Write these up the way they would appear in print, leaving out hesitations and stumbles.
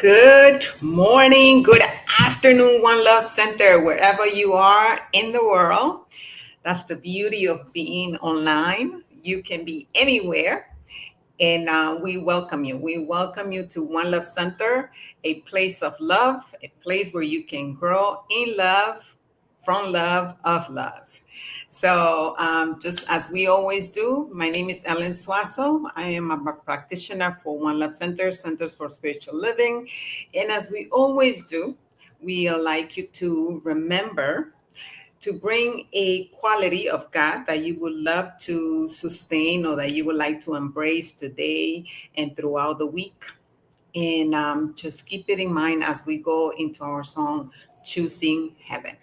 Good morning, good afternoon, One Love Center, wherever you are in the world. That's the beauty of being online. You can be anywhere, and we welcome you. We welcome you to One Love Center, a place of love, a place where you can grow in love, from love, of love. So, just as we always do, my name is Ellen Suazo. I am a practitioner for One Love Center, Centers for Spiritual Living. And as we always do, we like you to remember to bring a quality of God that you would love to sustain or that you would like to embrace today and throughout the week. And just keep it in mind as we go into our song, Choosing Heaven.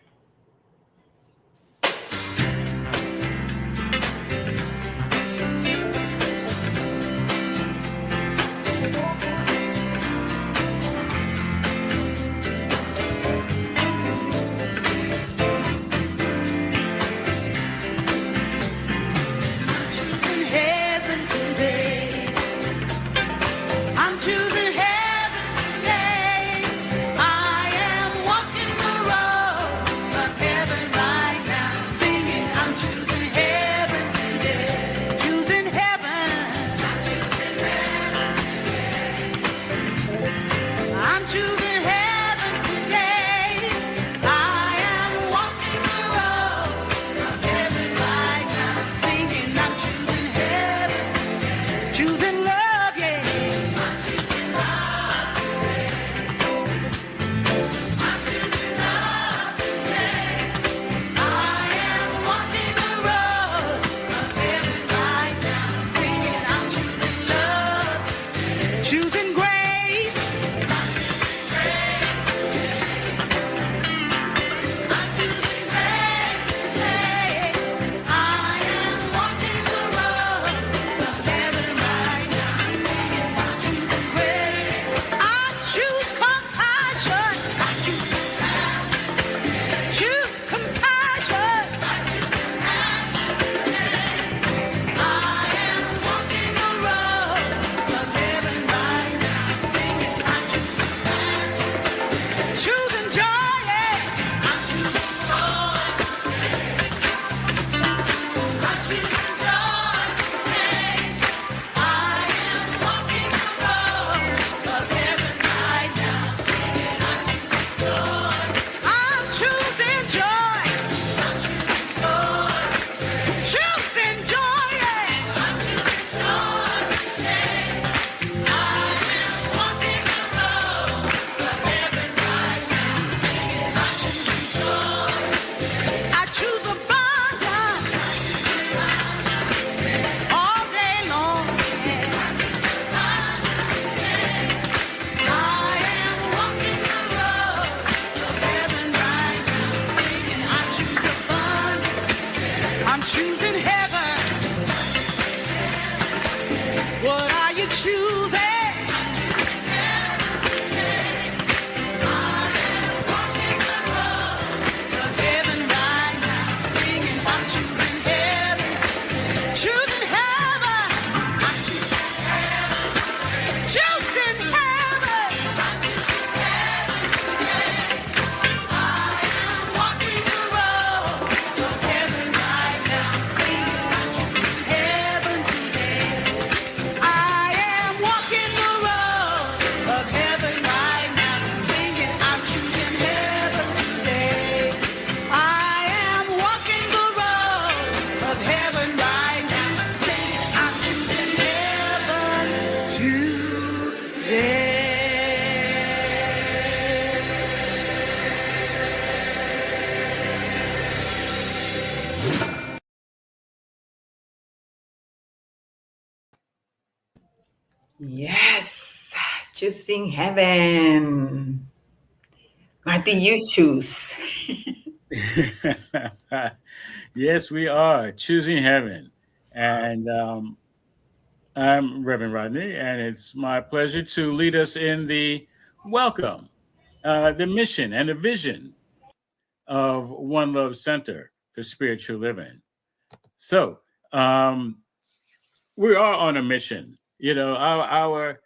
Yes, choosing heaven. What do you choose? Yes, we are choosing heaven. And I'm Reverend Rodney, and it's my pleasure to lead us in the welcome, the mission, and the vision of One Love Center for Spiritual Living. So, we are on a mission. You know, our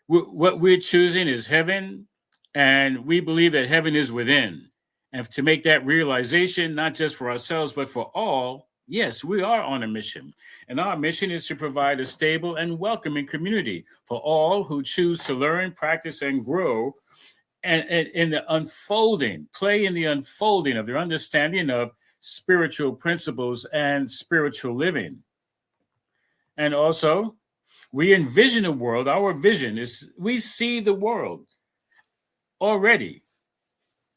What we're choosing is heaven, and we believe that heaven is within. And to make that realization, not just for ourselves, but for all, yes, we are on a mission. And our mission is to provide a stable and welcoming community for all who choose to learn, practice, and grow. And in the unfolding, play in the unfolding of their understanding of spiritual principles and spiritual living. And also, we envision a world, our vision is we see the world already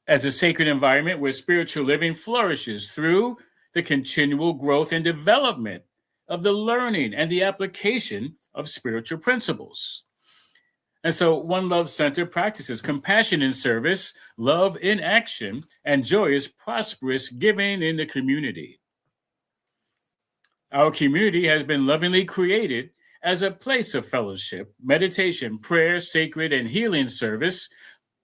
as a sacred environment where spiritual living flourishes through the continual growth and development of the learning and the application of spiritual principles. And so One Love Center practices compassion in service, love in action, and joyous, prosperous giving in the community. Our community has been lovingly created as a place of fellowship, meditation, prayer, sacred and healing service,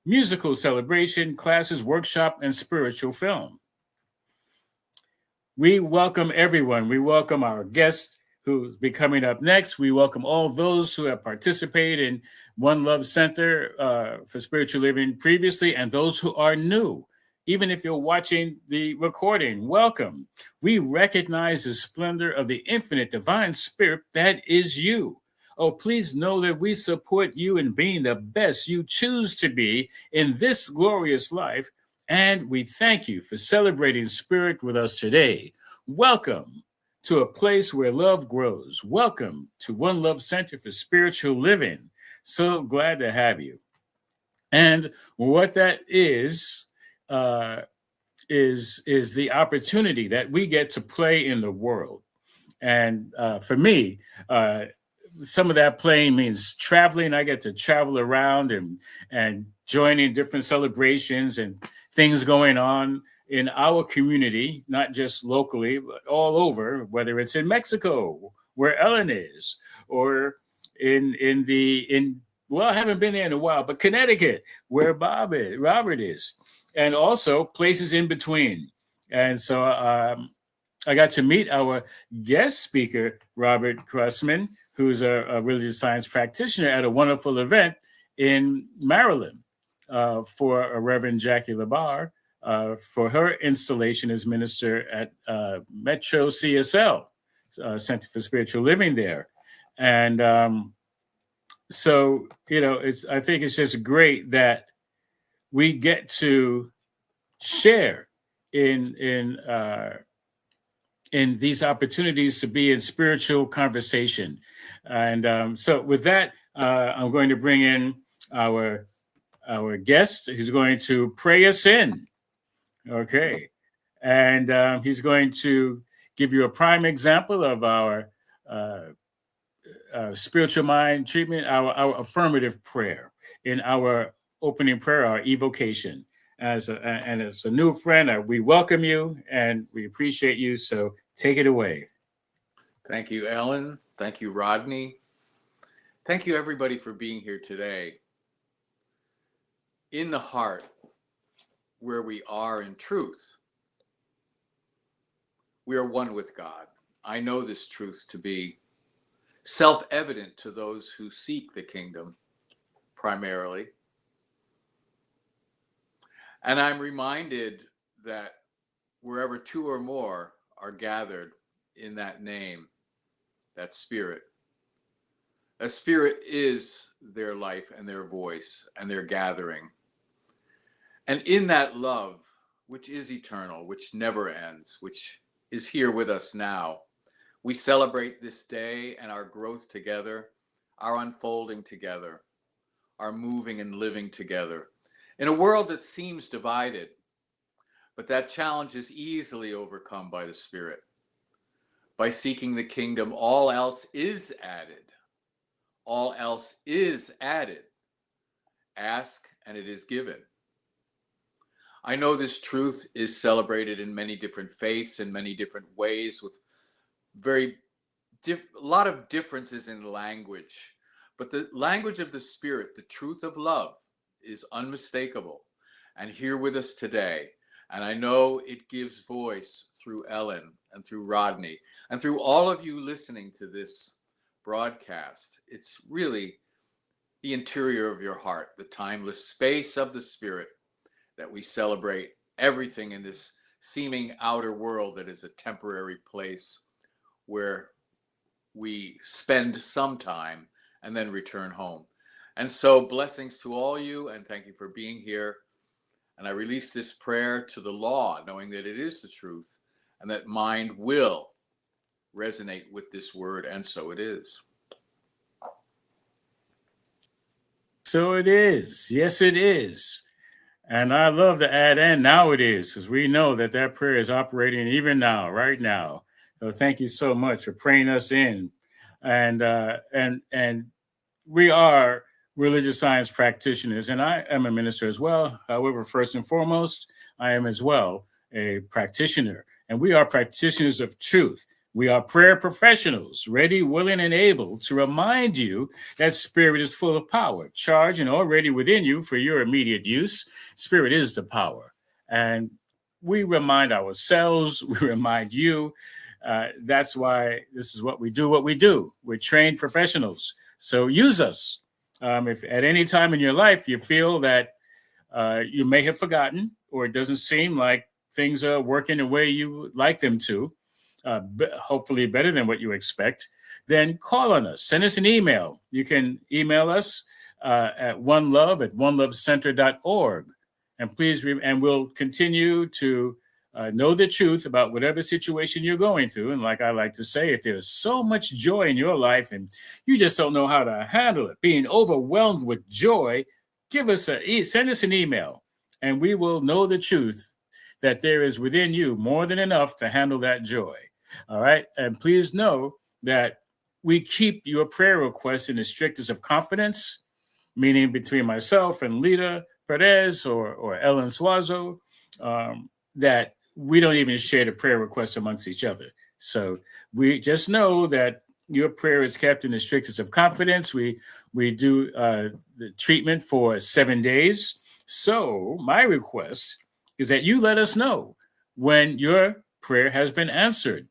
musical celebration, classes, workshop, and spiritual film. We welcome everyone. We welcome our guest who'll be coming up next. We welcome all those who have participated in One Love Center for Spiritual Living previously and those who are new. Even if you're watching the recording, welcome. We recognize the splendor of the infinite divine spirit that is you. Oh, please know that we support you in being the best you choose to be in this glorious life. And we thank you for celebrating spirit with us today. Welcome to a place where love grows. Welcome to One Love Center for Spiritual Living. So glad to have you. And what that is the opportunity that we get to play in the world. And for me, some of that playing means traveling. I get to travel around and joining different celebrations and things going on in our community, not just locally, but all over, whether it's in Mexico, where Ellen is, or well, I haven't been there in a while, but Connecticut, where Robert is, and also places in between. And so I got to meet our guest speaker, Robert Crosman, who's a religious science practitioner at a wonderful event in Maryland for a Reverend Jackie Labar for her installation as minister at Metro CSL, Center for Spiritual Living there. And so, I think it's just great that we get to share in these opportunities to be in spiritual conversation. And so with that, I'm going to bring in our guest who's going to pray us in. Okay. And he's going to give you a prime example of our spiritual mind treatment, our affirmative prayer in our opening prayer, our evocation. And as a new friend, we welcome you and we appreciate you. So take it away. Thank you, Ellen. Thank you, Rodney. Thank you, everybody, for being here today. In the heart, where we are in truth, we are one with God. I know this truth to be self-evident to those who seek the kingdom, primarily. And I'm reminded that wherever two or more are gathered in that name, that spirit, a spirit is their life and their voice and their gathering. And in that love, which is eternal, which never ends, which is here with us now, we celebrate this day and our growth together, our unfolding together, our moving and living together in a world that seems divided, but that challenge is easily overcome by the Spirit. By seeking the kingdom, all else is added. All else is added. Ask and it is given. I know this truth is celebrated in many different faiths in many different ways with a lot of differences in language, but the language of the Spirit, the truth of love, is unmistakable and here with us today. And I know it gives voice through Ellen and through Rodney and through all of you listening to this broadcast. It's really, the interior of your heart, the timeless space of the spirit, that we celebrate everything in this seeming outer world that is a temporary place where we spend some time and then return home. And so blessings to all you, and thank you for being here. And I release this prayer to the law, knowing that it is the truth and that mind will resonate with this word, and so it is. So it is. Yes, it is. And I love to add in now it is, because we know that that prayer is operating even now, right now. So thank you so much for praying us in. And we are religious science practitioners, and I am a minister as well. However, first and foremost, I am as well a practitioner, and we are practitioners of truth. We are prayer professionals, ready, willing, and able to remind you that spirit is full of power, charged, and already within you for your immediate use. Spirit is the power. And we remind ourselves, we remind you. That's why this is what we do. We're trained professionals. So use us. If at any time in your life you feel that you may have forgotten, or it doesn't seem like things are working the way you would like them to, hopefully better than what you expect, then call on us. Send us an email. You can email us at onelovecenter.org. And please, and we'll continue to know the truth about whatever situation you're going through. And like I like to say, if there's so much joy in your life and you just don't know how to handle it, being overwhelmed with joy, send us an email, and we will know the truth that there is within you more than enough to handle that joy. All right. And please know that we keep your prayer requests in the strictest of confidence, meaning between myself and Lita Perez or Ellen Suazo, that we don't even share the prayer requests amongst each other. So we just know that your prayer is kept in the strictest of confidence. We do the treatment for 7 days. So my request is that you let us know when your prayer has been answered.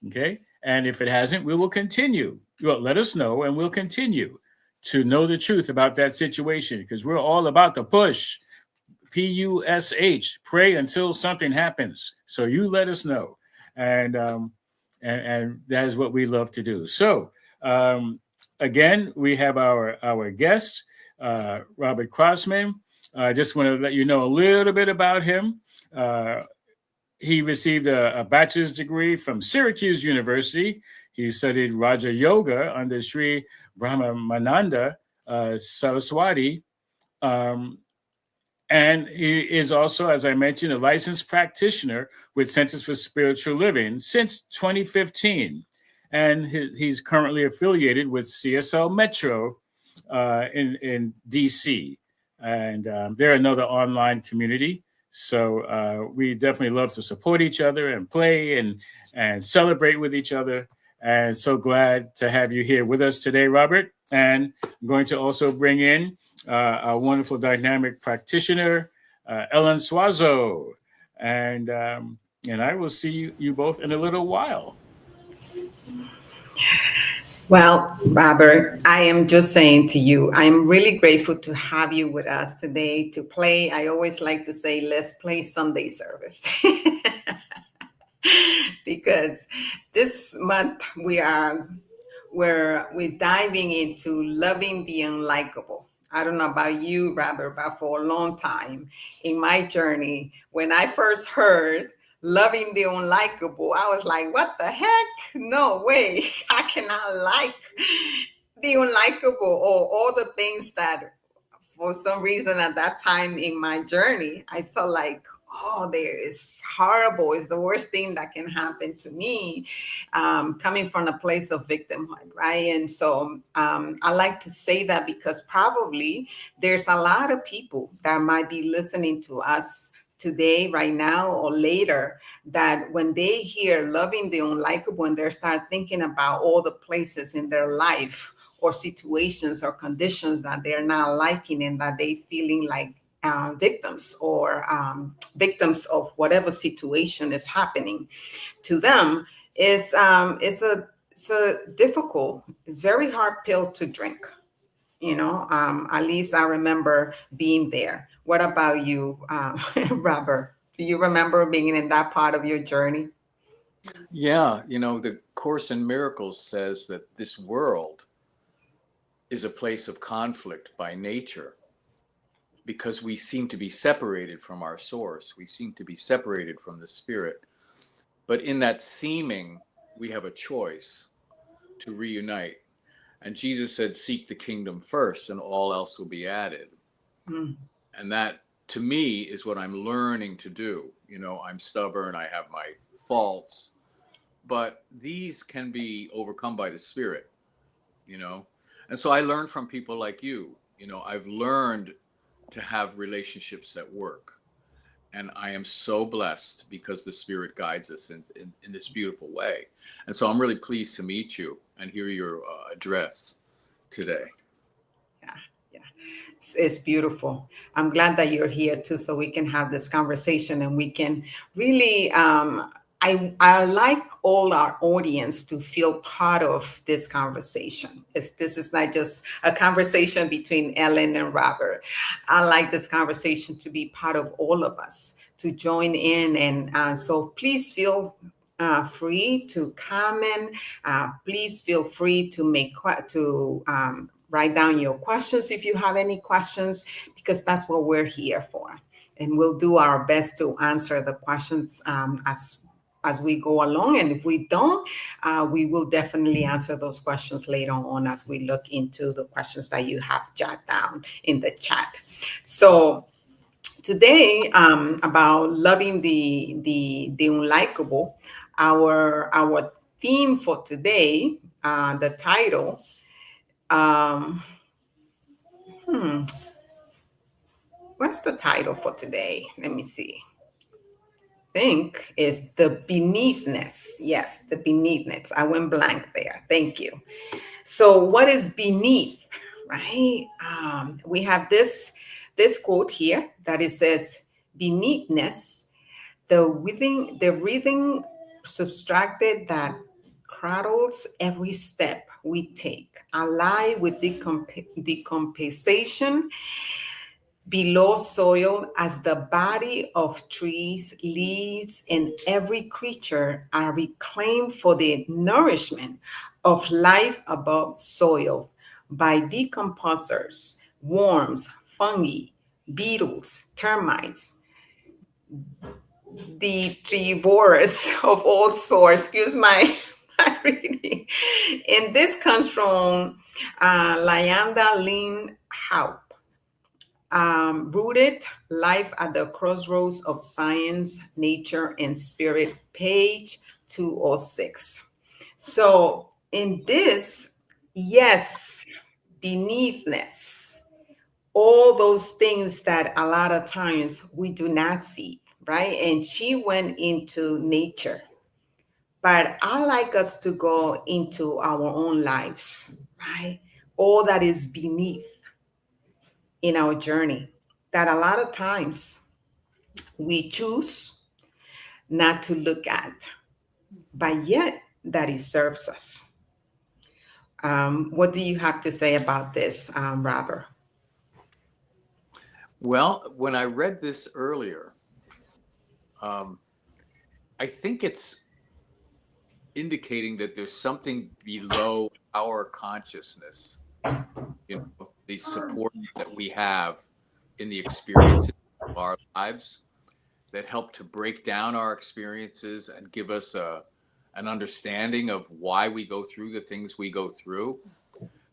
Okay. And if it hasn't, we will continue. Well, let us know, and we'll continue to know the truth about that situation, because we're all about the push. PUSH, pray until something happens. So you let us know. And that is what we love to do. So again, we have our guest, Robert Crosman. I just want to let you know a little bit about him. He received a bachelor's degree from Syracuse University. He studied Raja Yoga under Sri Brahmananda Saraswati. And he is also, as I mentioned, a licensed practitioner with Centers for Spiritual Living since 2015. And he's currently affiliated with CSL Metro in DC. And they're another online community. So we definitely love to support each other and play and celebrate with each other. And so glad to have you here with us today, Robert. And I'm going to also bring in our wonderful dynamic practitioner, Ellen Suazo. And I will see you both in a little while. Well, Robert, I am just saying to you, I'm really grateful to have you with us today to play. I always like to say, let's play Sunday service. Because this month we're diving into loving the unlikable. I don't know about you, Robert, but for a long time in my journey, when I first heard loving the unlikable, I was like, what the heck? No way. I cannot like the unlikable, or all the things that for some reason at that time in my journey, I felt like, oh, there is horrible. It's the worst thing that can happen to me, coming from a place of victimhood, right? And so I like to say that because probably there's a lot of people that might be listening to us today, right now, or later, that when they hear loving the unlikable and they start thinking about all the places in their life or situations or conditions that they're not liking and that they feeling like victims or victims of whatever situation is happening to them, it's a difficult, it's very hard pill to drink. At least I remember being there. What about you, Robert? Do you remember being in that part of your journey? Yeah, the Course in Miracles says that this world is a place of conflict by nature because we seem to be separated from our source. We seem to be separated from the spirit. But in that seeming, we have a choice to reunite. And Jesus said, seek the kingdom first and all else will be added. Mm. And that, to me, is what I'm learning to do. I'm stubborn, I have my faults, but these can be overcome by the spirit, And so I learned from people like you. I've learned to have relationships that work. And I am so blessed because the spirit guides us in this beautiful way. And so I'm really pleased to meet you and hear your address today. Yeah. It's beautiful. I'm glad that you're here too, so we can have this conversation and we can really, I like all our audience to feel part of this conversation. This is not just a conversation between Ellen and Robert. I like this conversation to be part of all of us, to join in. And so please feel free to comment. Please feel free to write down your questions if you have any questions, because that's what we're here for. And we'll do our best to answer the questions as we go along. And if we don't, we will definitely answer those questions later on as we look into the questions that you have jotted down in the chat. So today, about loving the unlikable, our theme for today, the title, what's the title for today? Let me see. I think is the beneathness. Yes, the beneathness. I went blank there. Thank you. So what is beneath, right? We have this quote here that it says, beneathness, the breathing subtracted that cradles every step we take, alive with decomposition below soil, as the body of trees, leaves, and every creature are reclaimed for the nourishment of life above soil by decomposers, worms, fungi, beetles, termites, the devourers of all sorts. Excuse my reading. And this comes from Lyanda Lynn Haupt. Rooted Life at the Crossroads of Science, Nature, and Spirit, page 206. So in this, yes, beneathness, all those things that a lot of times we do not see, right? And she went into nature. But I like us to go into our own lives, right? All that is beneath in our journey, that a lot of times we choose not to look at, but yet that it serves us. What do you have to say about this, Robert? Well, when I read this earlier, I think it's indicating that there's something below our consciousness, the support that we have in the experiences of our lives that help to break down our experiences and give us an understanding of why we go through the things we go through.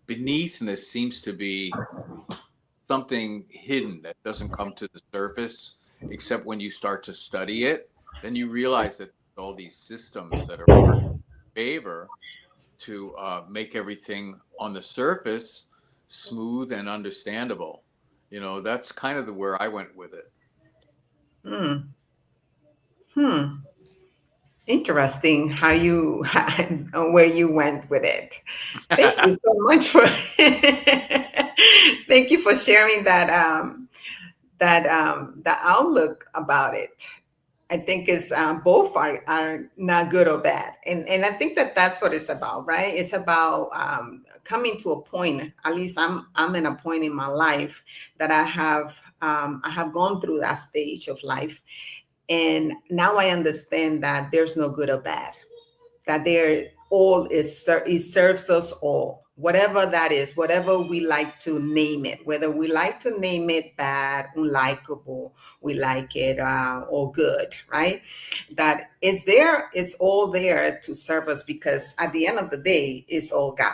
Beneathness seems to be something hidden that doesn't come to the surface, except when you start to study it, then you realize that all these systems that are working in favor to make everything on the surface smooth and understandable. That's kind of where I went with it. Interesting how where you went with it. Thank you so much for thank you for sharing that the outlook about it. I think it's both are not good or bad, and I think that that's what it's about, right? It's about coming to a point. At least I'm in a point in my life that I have gone through that stage of life, and now I understand that there's no good or bad, that there all is, it serves us all, whatever that is, whatever we like to name it, whether we like to name it bad, unlikable, we like it or good, right? That is there, it's all there to serve us, because at the end of the day, it's all God.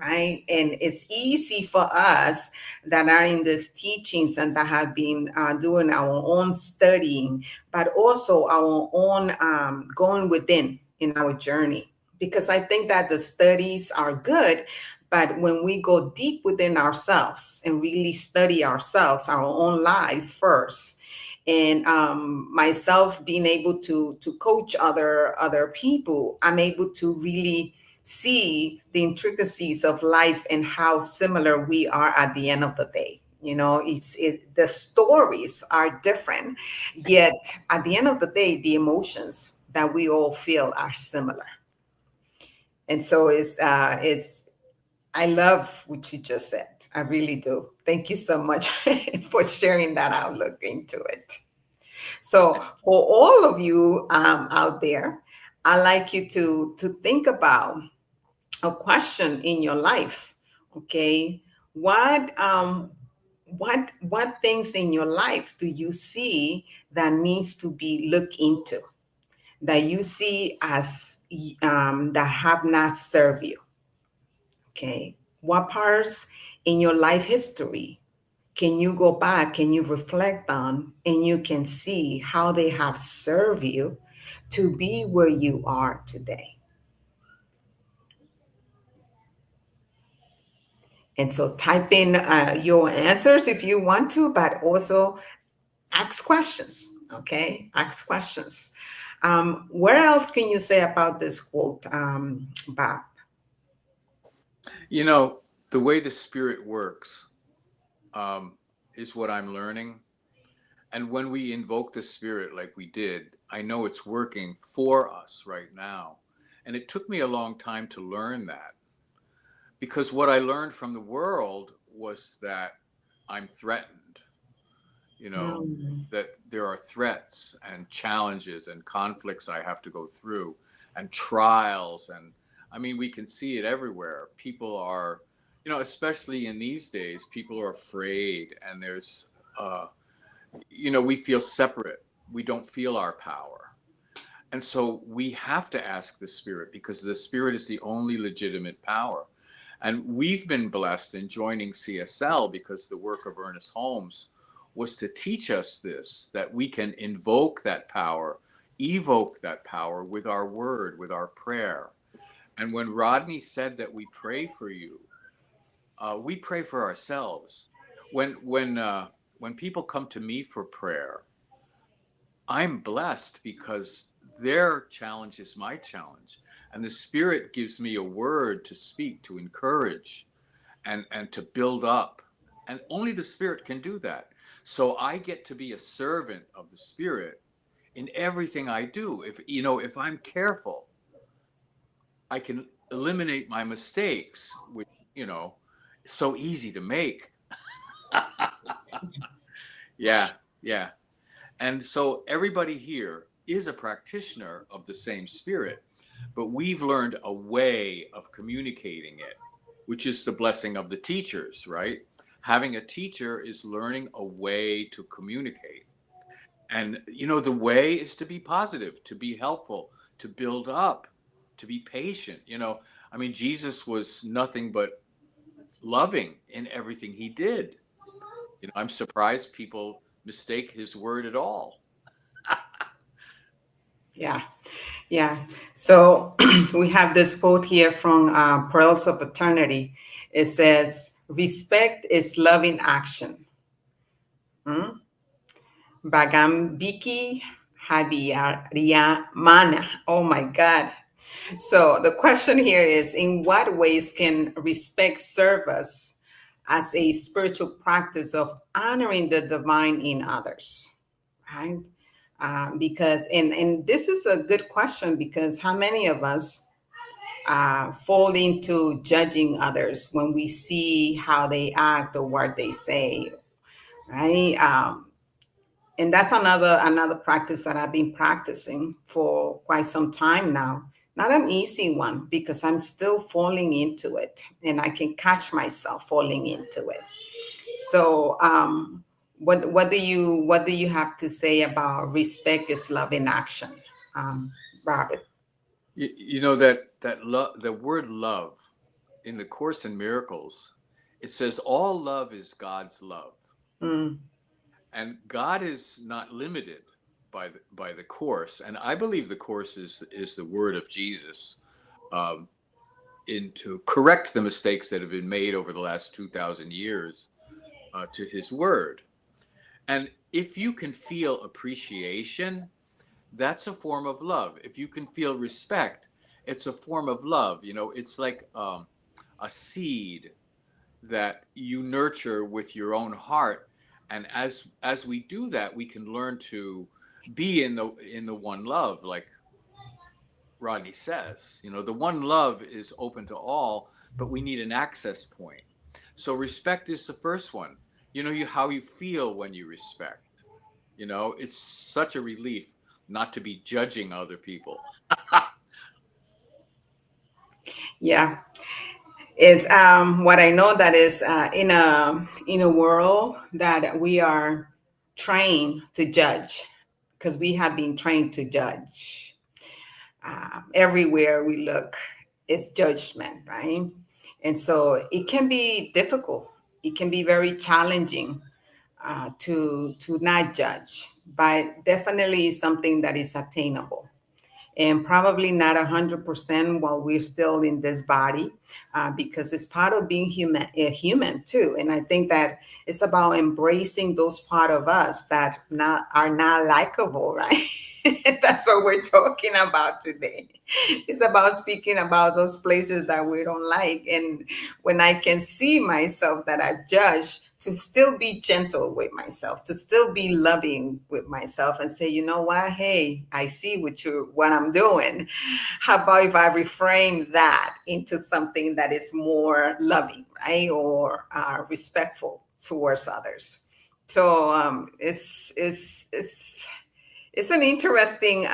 Right. And it's easy for us that are in these teachings and that have been doing our own studying, but also our own going within in our journey. Because I think that the studies are good, but when we go deep within ourselves and really study ourselves, our own lives first, and myself being able to coach other people, I'm able to really see the intricacies of life and how similar we are at the end of the day. You know, the stories are different, yet at the end of the day, the emotions that we all feel are similar. And so I love what you just said. I really do. Thank you so much for sharing that outlook into it. So for all of you out there, I'd like you to think about a question in your life. Okay, what things in your life do you see that needs to be looked into, that you see as that have not served you? Okay, what parts in your life history can you go back, can you reflect on, and you can see how they have served you to be where you are today? And so type in your answers if you want to, but also ask questions. Okay, ask questions. What else can you say about this quote, Bob? You know, the way the spirit works is what I'm learning. And when we invoke the spirit like we did, I know it's working for us right now. And it took me a long time to learn that, because what I learned from the world was that I'm threatened, you know, that there are threats and challenges and conflicts I have to go through and trials. And I mean, we can see it everywhere. People are, you know, especially in these days, people are afraid, and there's, you know, we feel separate. We don't feel our power. And so we have to ask the spirit, because the spirit is the only legitimate power. And we've been blessed in joining CSL because the work of Ernest Holmes was to teach us this, that we can invoke that power, evoke that power with our word, with our prayer. And when Rodney said that we pray for you, we pray for ourselves. When people come to me for prayer, I'm blessed because their challenge is my challenge. And the Spirit gives me a word to speak, to encourage, and to build up. And only the Spirit can do that. So I get to be a servant of the Spirit in everything I do. If I'm careful, I can eliminate my mistakes, which, is so easy to make. Yeah. And so everybody here is a practitioner of the same spirit, but we've learned a way of communicating it, which is the blessing of the teachers, right? Having a teacher is learning a way to communicate. And, the way is to be positive, to be helpful, to build up, to be patient. Jesus was nothing but loving in everything he did. I'm surprised people mistake his word at all. Yeah. So we have this quote here from Pearls of Eternity. It says, respect is loving action. Bagambiki Habiyariyamana. Oh my God. So the question here is, in what ways can respect serve us as a spiritual practice of honoring the divine in others? Right? Because, and this is a good question, because how many of us fall into judging others when we see how they act or what they say, right? And that's another practice that I've been practicing for quite some time now. Not an easy one, because I'm still falling into it, and I can catch myself falling into it. So, what do you have to say about respect is love in action, Robert? You know that love, the word love, in the Course in Miracles, it says all love is God's love, Mm, and God is not limited by the Course, and I believe the Course is the word of Jesus, um, in to correct the mistakes that have been made over the last 2,000 years, to His word. And if you can feel appreciation, that's a form of love. If you can feel respect, it's a form of love. You know, it's like a seed that you nurture with your own heart. And as we do that, we can learn to be in the one love, like Rodney says. You know, the one love is open to all, but we need an access point. So respect is the first one. You know, how you feel when you respect. You know, it's such a relief not to be judging other people. yeah, it's what I know, that is in a world that we are trained to judge, because we have been trained to judge. Everywhere we look, it's judgment, right? And so it can be difficult. It can be very challenging to not judge, but definitely something that is attainable, and probably not 100% while we're still in this body, because it's part of being human too. And I think that it's about embracing those part of us that are not likable, right? That's what we're talking about today. It's about speaking about those places that we don't like, and when I can see myself that I've judged, to still be gentle with myself, to still be loving with myself, and say, you know what, hey, I see what I'm doing. How about if I reframe that into something that is more loving, right, or respectful towards others? So it's an interesting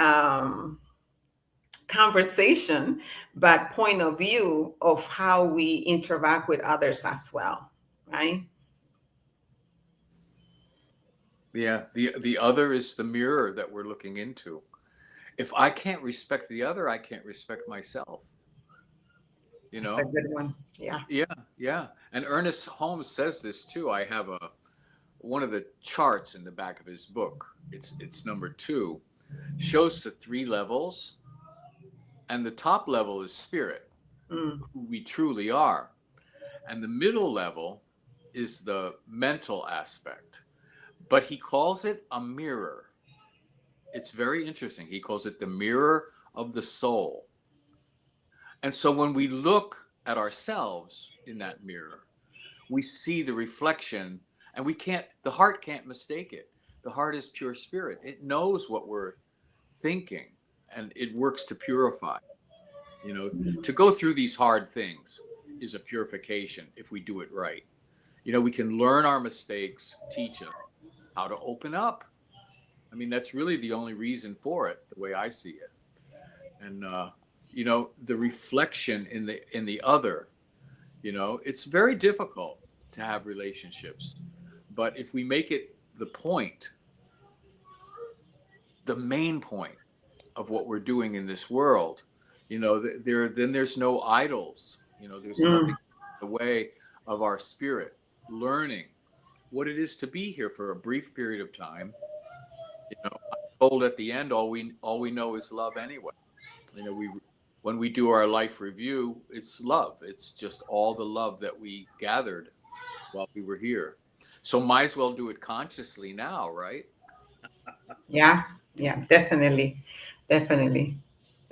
conversation, but point of view of how we interact with others as well, right? Yeah, the other is the mirror that we're looking into. If I can't respect the other, I can't respect myself. You That's a know? good one. Yeah. Yeah, yeah. And Ernest Holmes says this too. I have one of the charts in the back of his book. It's number 2, shows the 3 levels, and the top level is spirit, Mm, who we truly are. And the middle level is the mental aspect. But he calls it a mirror. It's very interesting. He calls it the mirror of the soul. And so when we look at ourselves in that mirror, we see the reflection, and the heart can't mistake it. The heart is pure spirit. It knows what we're thinking, and it works to purify. You know, to go through these hard things is a purification if we do it right. You know, we can learn our mistakes, teach us how to open up. I mean, that's really the only reason for it, the way I see it. And you know, the reflection in the other, you know, it's very difficult to have relationships, but if we make it the main point of what we're doing in this world, you know, then there's no idols. You know, there's mm, nothing in the way of our spirit learning what it is to be here for a brief period of time. You know, I'm told at the end, all we know is love anyway. You know, when we do our life review, it's love. It's just all the love that we gathered while we were here. So might as well do it consciously now, right? yeah. Yeah. Definitely. Definitely.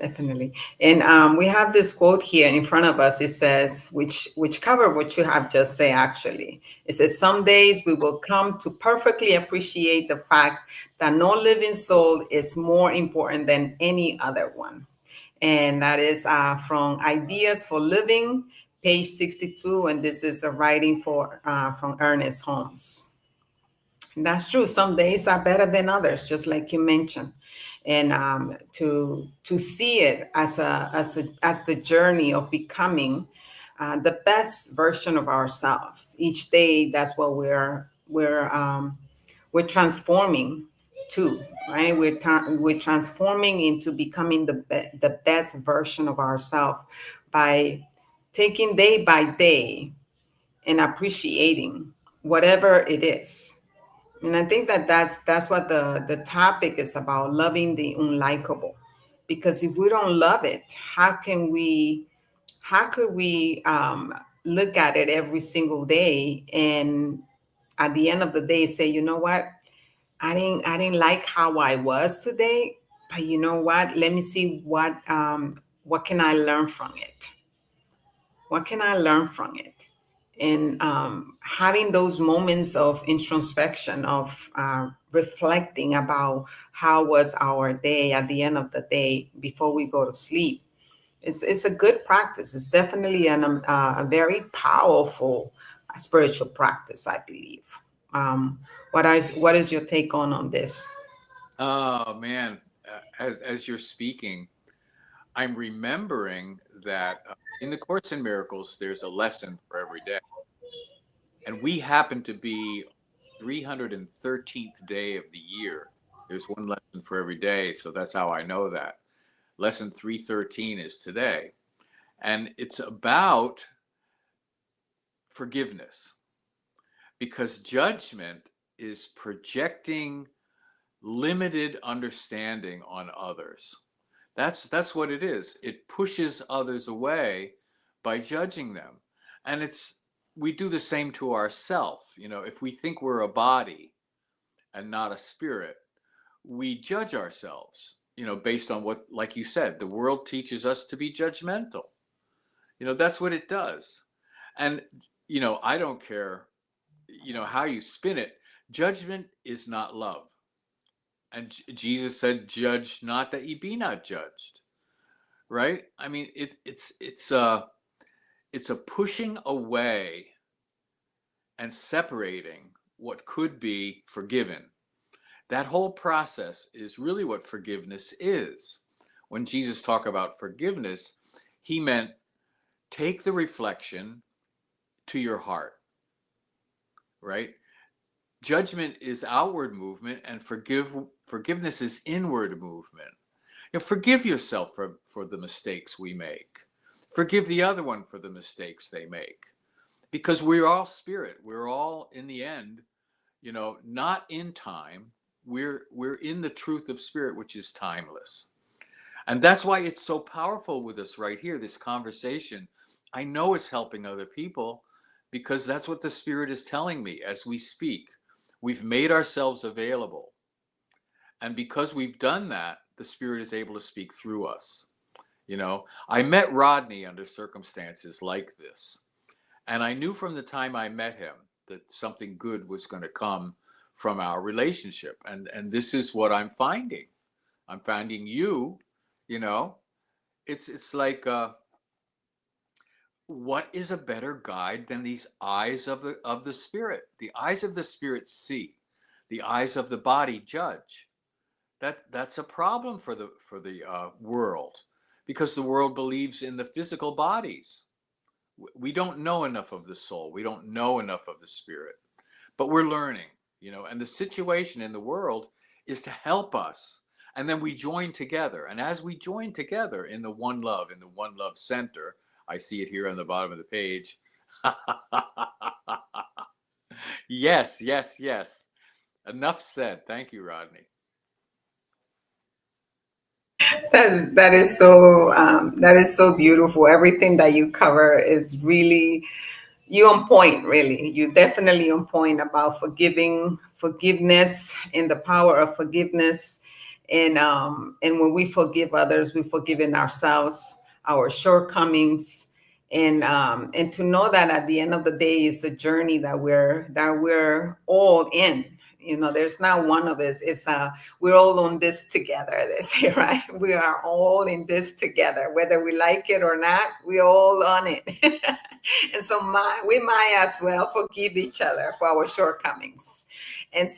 Definitely. And we have this quote here in front of us. It says, which cover what you have just said, actually. It says, some days we will come to perfectly appreciate the fact that no living soul is more important than any other one. And that is from Ideas for Living, page 62. And this is a writing from Ernest Holmes. And that's true. Some days are better than others, just like you mentioned. And to see it as the journey of becoming the best version of ourselves each day. That's what we're transforming to, right? We're transforming into becoming the best version of ourselves by taking day by day and appreciating whatever it is. And I think that that's what the topic is about, loving the unlikable. Because if we don't love it, how could we look at it every single day and at the end of the day say, you know what, I didn't like how I was today, but you know what, let me see what can I learn from it. What can I learn from it? And having those moments of introspection, of reflecting about how was our day at the end of the day before we go to sleep, it's a good practice. It's definitely a very powerful spiritual practice, I believe. What is your take on this? Oh man, as you're speaking, I'm remembering that in the Course in Miracles, there's a lesson for every day. And we happen to be 313th day of the year. There's one lesson for every day. So that's how I know that. Lesson 313 is today. And it's about forgiveness. Because judgment is projecting limited understanding on others. That's what it is. It pushes others away by judging them. And we do the same to ourselves. You know, if we think we're a body and not a spirit, we judge ourselves, you know, based on what, like you said, the world teaches us to be judgmental. You know, that's what it does. And, you know, I don't care, you know, how you spin it. Judgment is not love. And Jesus said, judge not that ye be not judged. Right? I mean, it's a pushing away and separating what could be forgiven. That whole process is really what forgiveness is. When Jesus talked about forgiveness, he meant take the reflection to your heart, right? Judgment is outward movement, and forgiveness is inward movement. You know, forgive yourself for the mistakes we make. Forgive the other one for the mistakes they make. Because we're all spirit. We're all, in the end, you know, not in time. We're in the truth of spirit, which is timeless. And that's why it's so powerful with us right here, this conversation. I know it's helping other people because that's what the spirit is telling me as we speak. We've made ourselves available. And because we've done that, the spirit is able to speak through us. You know, I met Rodney under circumstances like this. And I knew from the time I met him that something good was going to come from our relationship. And this is what I'm finding. I'm finding you, you know, it's like, what is a better guide than these eyes of the spirit? The eyes of the spirit see, the eyes of the body judge. That's a problem for the world, because the world believes in the physical bodies. We don't know enough of the soul. We don't know enough of the spirit, but we're learning, you know, and the situation in the world is to help us. And then we join together. And as we join together in the one love center, I see it here on the bottom of the page. Yes, yes, yes. Enough said. Thank you, Rodney. That is so beautiful. Everything that you cover is really, you on point. Really, you definitely on point about forgiveness, and the power of forgiveness, And when we forgive others, we're forgiving ourselves, our shortcomings, and to know that at the end of the day, it's a journey that we're all in. There's not one of us. It's we're all on this together. They say, right? We are all in this together, whether we like it or not. We're all on it. And so we might as well forgive each other for our shortcomings. And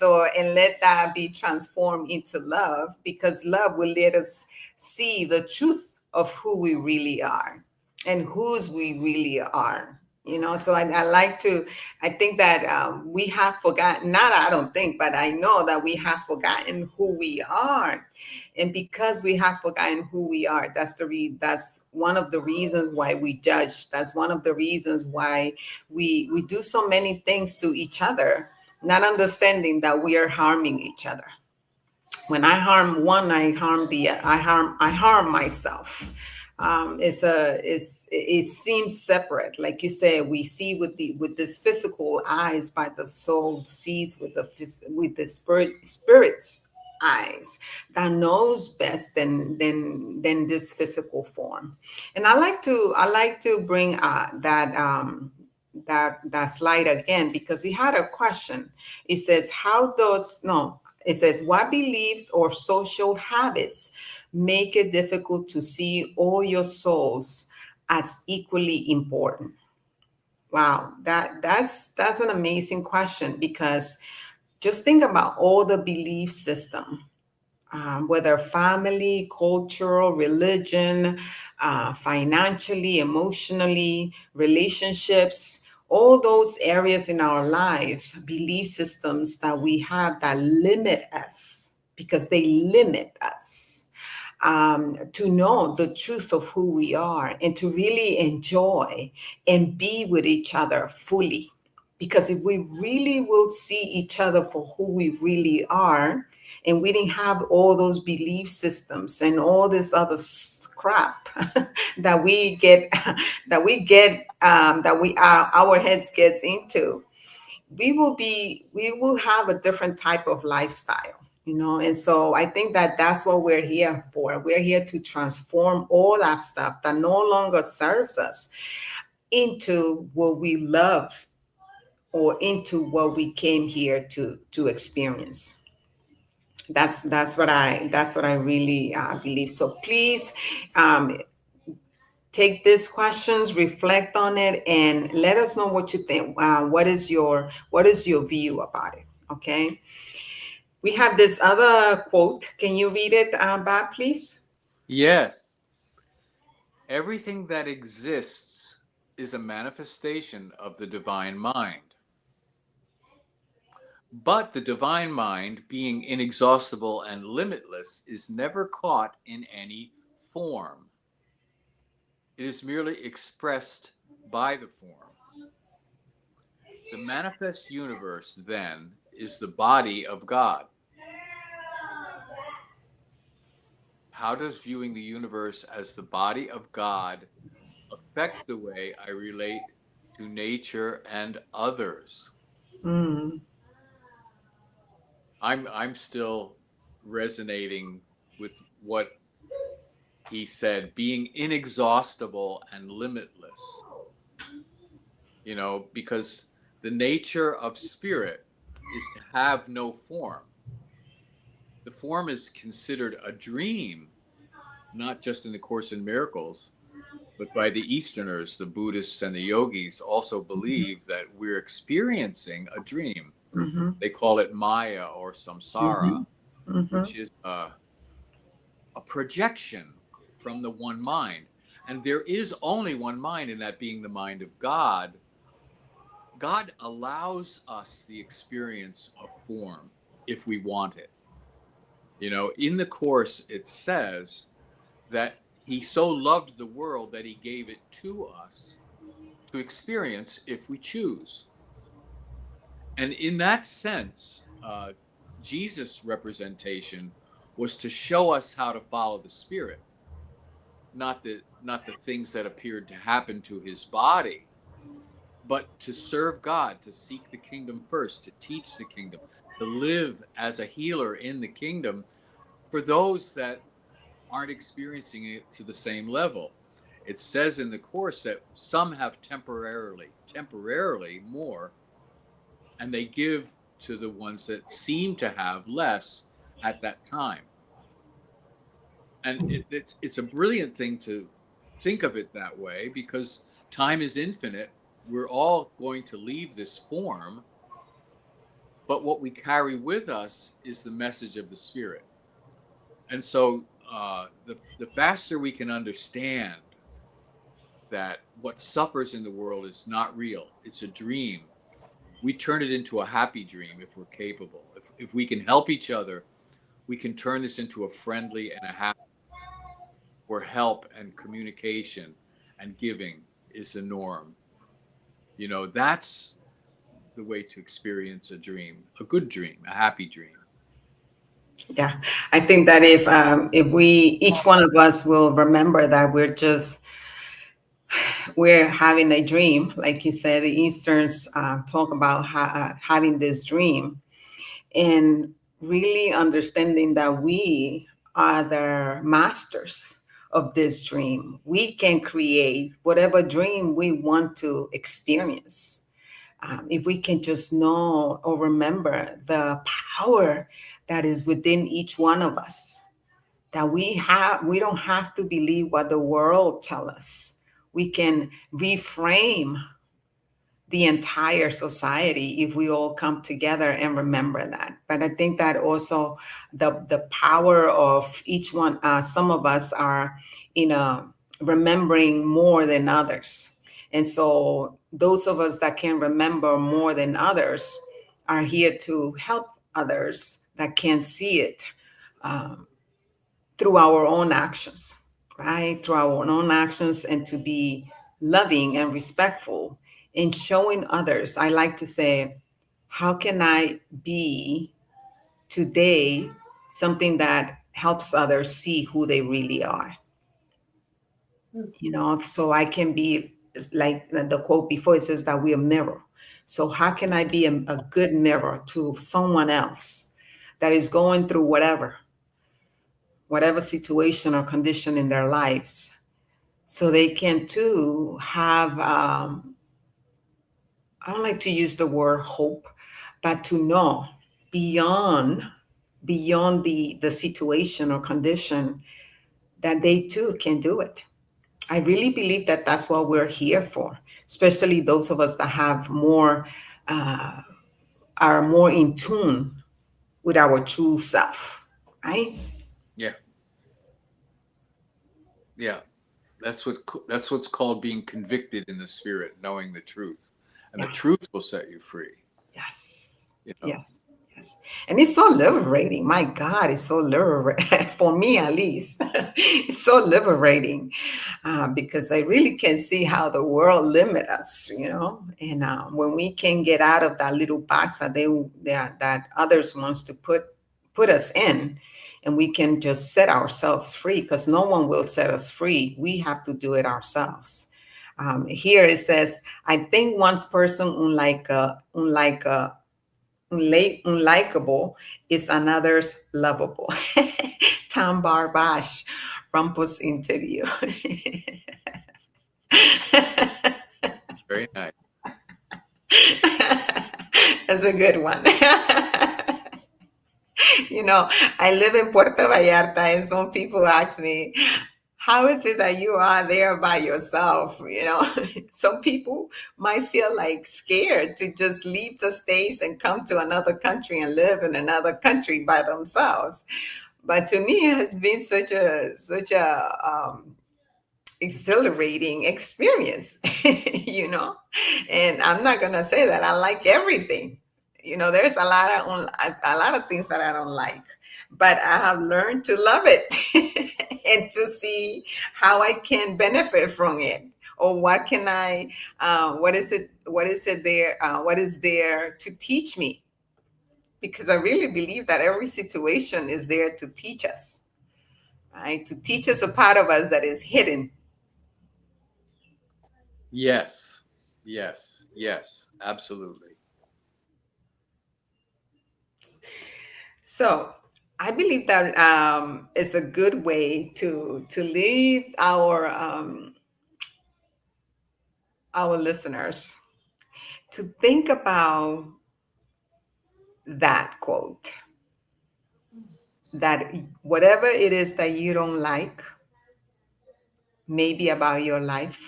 let that be transformed into love, because love will let us see the truth of who we really are and whose we really are. So I think that we have forgotten, not I don't think, but I know that we have forgotten who we are. And because we have forgotten who we are, that's one of the reasons why we judge. That's one of the reasons why we do so many things to each other, not understanding that we are harming each other. When I harm one, I harm myself. It seems separate, like you said. We see with this physical eyes, but the soul sees with the spirit's eyes that knows best than this physical form. And I like to bring that slide again, because he had a question. It says, what beliefs or social habits make it difficult to see all your souls as equally important? Wow, that's an amazing question, because just think about all the belief system, whether family, cultural, religion, financially, emotionally, relationships, all those areas in our lives, belief systems that we have that limit us, because they limit us to know the truth of who we are and to really enjoy and be with each other fully. Because if we really will see each other for who we really are, and we didn't have all those belief systems and all this other crap that our heads gets into, we will have a different type of lifestyle. And so I think that that's what we're here for. We're here to transform all that stuff that no longer serves us into what we love, or into what we came here to experience. That's what I really believe. So please take these questions, reflect on it, and let us know what you think. What is your view about it? Okay. We have this other quote. Can you read it, Bob, please? Yes. Everything that exists is a manifestation of the divine mind. But the divine mind, being inexhaustible and limitless, is never caught in any form. It is merely expressed by the form. The manifest universe, then, is the body of God. How does viewing the universe as the body of God affect the way I relate to nature and others? Mm. I'm still resonating with what he said, being inexhaustible and limitless. Because the nature of spirit is to have no form. The form is considered a dream, not just in the Course in Miracles, but by the Easterners, the Buddhists and the yogis also believe that we're experiencing a dream. Mm-hmm. They call it Maya or Samsara, Mm-hmm. which is a projection from the one mind. And there is only one mind, and that being the mind of God. God allows us the experience of form if we want it. In the Course, it says that he so loved the world that he gave it to us to experience if we choose. And in that sense, Jesus' representation was to show us how to follow the Spirit, not the things that appeared to happen to his body, but to serve God, to seek the kingdom first, to teach the kingdom, to live as a healer in the kingdom for those that aren't experiencing it to the same level. It says in the Course that some have temporarily more, and they give to the ones that seem to have less at that time. And it's a brilliant thing to think of it that way, because time is infinite. We're all going to leave this form, but what we carry with us is the message of the Spirit. And so the faster we can understand that what suffers in the world is not real, it's a dream, we turn it into a happy dream if we're capable. If we can help each other, we can turn this into a friendly and a happy, where help and communication and giving is the norm. You know, that's the way to experience a dream, a good dream, a happy dream. Yeah, I think that if we, each one of us will remember that we're having a dream, like you said, the Easterns talk about having this dream, and really understanding that we are the masters of this dream. We can create whatever dream we want to experience. If we can just know or remember the power that is within each one of us, that we don't have to believe what the world tells us. We can reframe the entire society if we all come together and remember that. But I think that also the power of each one, some of us are remembering more than others. And so those of us that can remember more than others are here to help others that can't see it through our own actions, right? Through our own actions, and to be loving and respectful in showing others. I like to say, how can I be today something that helps others see who they really are? You know, so I can be, like the quote before, it says that we're a mirror. So how can I be a good mirror to someone else that is going through whatever situation or condition in their lives, so they can too have, I don't like to use the word hope, but to know beyond the situation or condition, that they too can do it. I really believe that that's what we're here for, especially those of us that have more, are more in tune with our true self, right? Yeah, that's what's called being convicted in the Spirit, knowing the truth, and the truth will set you free. Yes. You know? Yes. And it's so liberating. My God, it's so liberating for me, at least. It's so liberating because I really can see how the world limits us, you know. And when we can get out of that little box that others wants to put us in, and we can just set ourselves free, because no one will set us free. We have to do it ourselves. Here it says, I think one's person unlikable is another's lovable. Tom Barbash, Rumpus interview. Very nice. That's a good one. You know, I live in Puerto Vallarta, and some people ask me, how is it that you are there by yourself? You know, some people might feel like scared to just leave the States and come to another country and live in another country by themselves. But to me, it has been such a exhilarating experience, you know. And I'm not gonna say that I like everything. You know, there's a lot of things that I don't like, but I have learned to love it and to see how I can benefit from it, or what can I, what is there to teach me? Because I really believe that every situation is there to teach us, right? To teach us a part of us that is hidden. Yes, absolutely. So I believe that it's a good way to leave our listeners to think about that quote, that whatever it is that you don't like, maybe about your life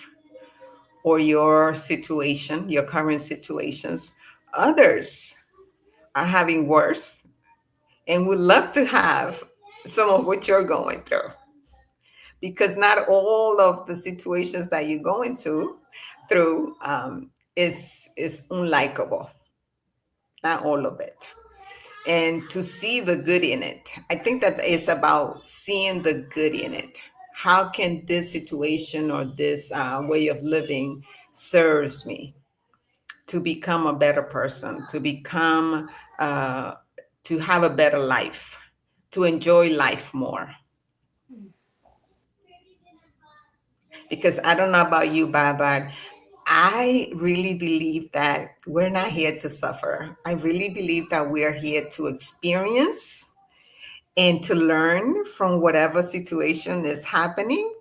or your situation, your current situations, others are having worse and would love to have some of what you're going through. Because not all of the situations that you're going through is unlikable. Not all of it. And to see the good in it, I think that it's about seeing the good in it. How can this situation or this way of living serves me to become a better person, to become to have a better life, to enjoy life more? Because I don't know about you, but I really believe that we're not here to suffer. I really believe that we are here to experience and to learn from whatever situation is happening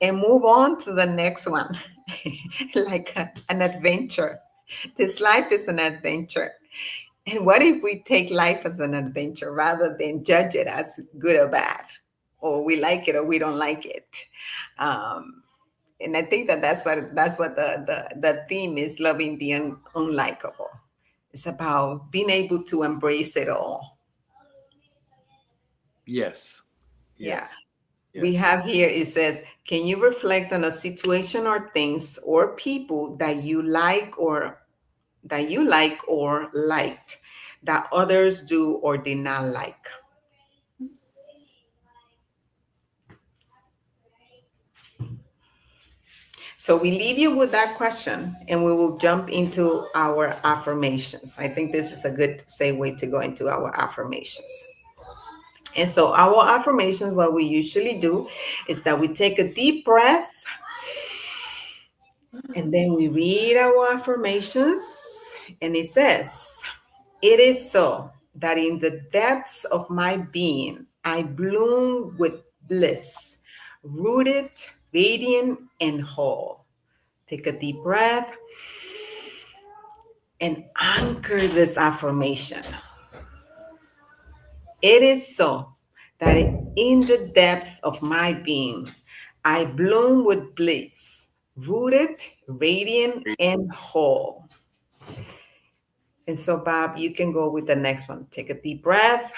and move on to the next one, like an adventure. This life is an adventure. And what if we take life as an adventure rather than judge it as good or bad, or we like it or we don't like it? Um, and I think that that's what the theme is: loving the unlikable. It's about being able to embrace it all. Yes. Yeah. Yes. We Yes. have here, it says, can you reflect on a situation or things or people that you like or liked that others do or did not like? So we leave you with that question and we will jump into our affirmations. I think this is a good segue to go into our affirmations. And so our affirmations, what we usually do is that we take a deep breath and then we read our affirmations. And it says, it is so that in the depths of my being, I bloom with bliss, rooted, radiant, and whole. Take a deep breath and anchor this affirmation. It is so that in the depth of my being, I bloom with bliss, rooted, radiant, and whole. And so, Bob, you can go with the next one. Take a deep breath.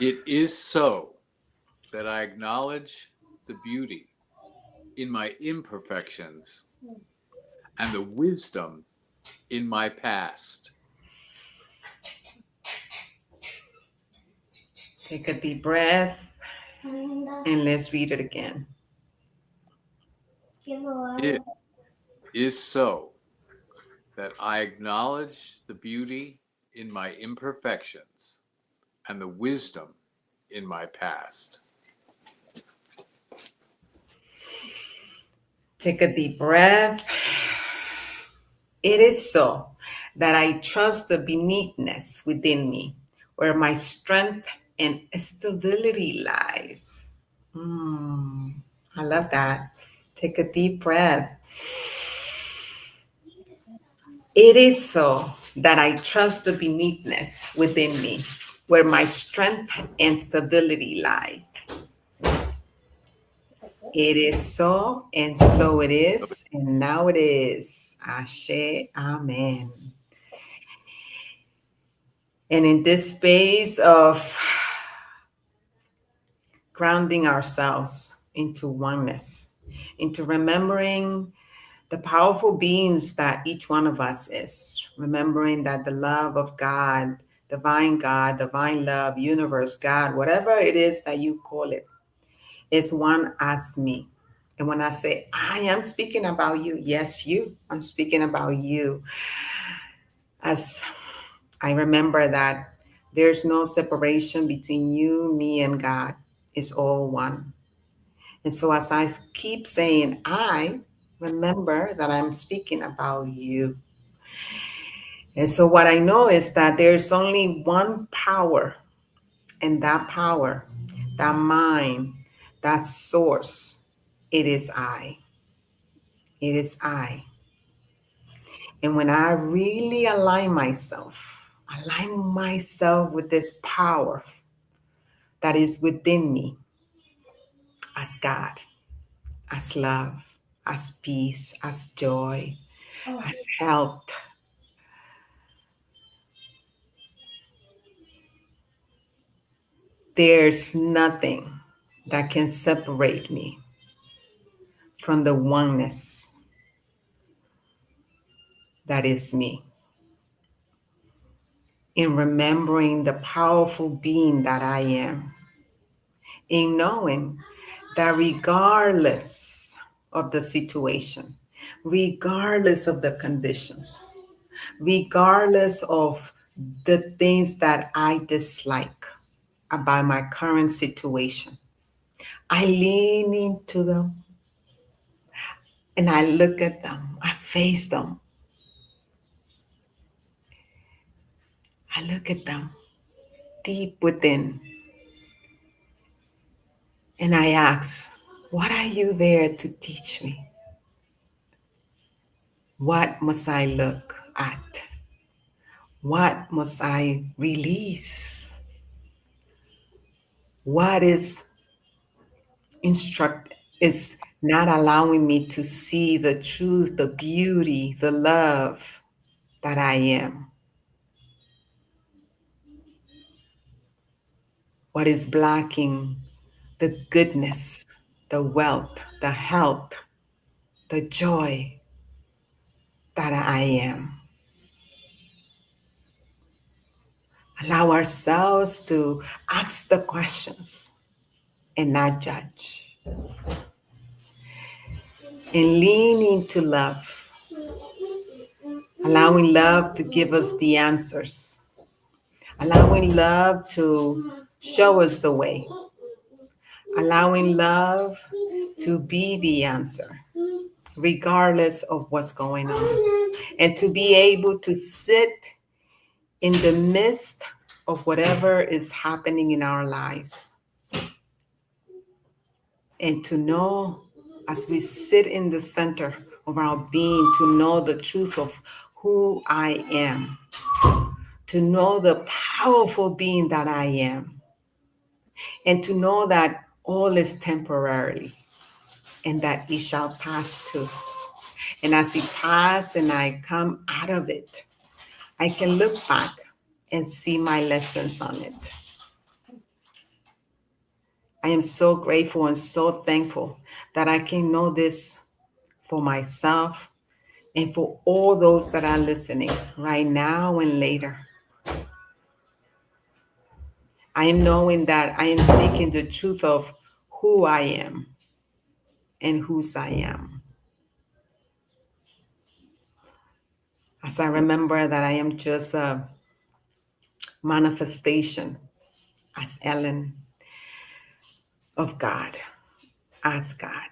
It is so that I acknowledge the beauty in my imperfections and the wisdom in my past. Take a deep breath. And let's read it again. It is so that I acknowledge the beauty in my imperfections and the wisdom in my past. Take a deep breath. It is so that I trust the beneathness within me, where my strength and stability lies. I love that. Take a deep breath. It is so that I trust the beneathness within me, where my strength and stability lie. It is so, and so it is, and now it is. Ashe, amen. And in this space of grounding ourselves into oneness, into remembering the powerful beings that each one of us is, remembering that the love of God, divine love, universe, God, whatever it is that you call it, is one as me. And when I say I am speaking about you, yes, you, I'm speaking about you. As I remember that there's no separation between you, me, and God. It's all one. And so as I keep saying I, remember that I'm speaking about you. And so what I know is that there's only one power, and that power, that mind, that source, it is I. It is I. And when I really align myself with this power that is within me as God, as love, as peace, as joy, as health, there's nothing that can separate me from the oneness that is me. In remembering the powerful being that I am, in knowing that regardless of the situation, regardless of the conditions, regardless of the things that I dislike about my current situation, I lean into them and I look at them, I face them, I look at them deep within, and I ask, what are you there to teach me? What must I look at? What must I release? What is not allowing me to see the truth, the beauty, the love that I am? What is blocking the goodness, the wealth, the health, the joy that I am? Allow ourselves to ask the questions and not judge. And lean into love, allowing love to give us the answers, allowing love to show us the way, allowing love to be the answer, regardless of what's going on, and to be able to sit in the midst of whatever is happening in our lives, and to know as we sit in the center of our being, to know the truth of who I am, to know the powerful being that I am, and to know that all is temporarily and that it shall pass too. And as it passes and I come out of it, I can look back and see my lessons on it. I am so grateful and so thankful that I can know this for myself and for all those that are listening right now and later. I am knowing that I am speaking the truth of who I am and whose I am. As I remember that I am just a manifestation as Ellen of God, as God,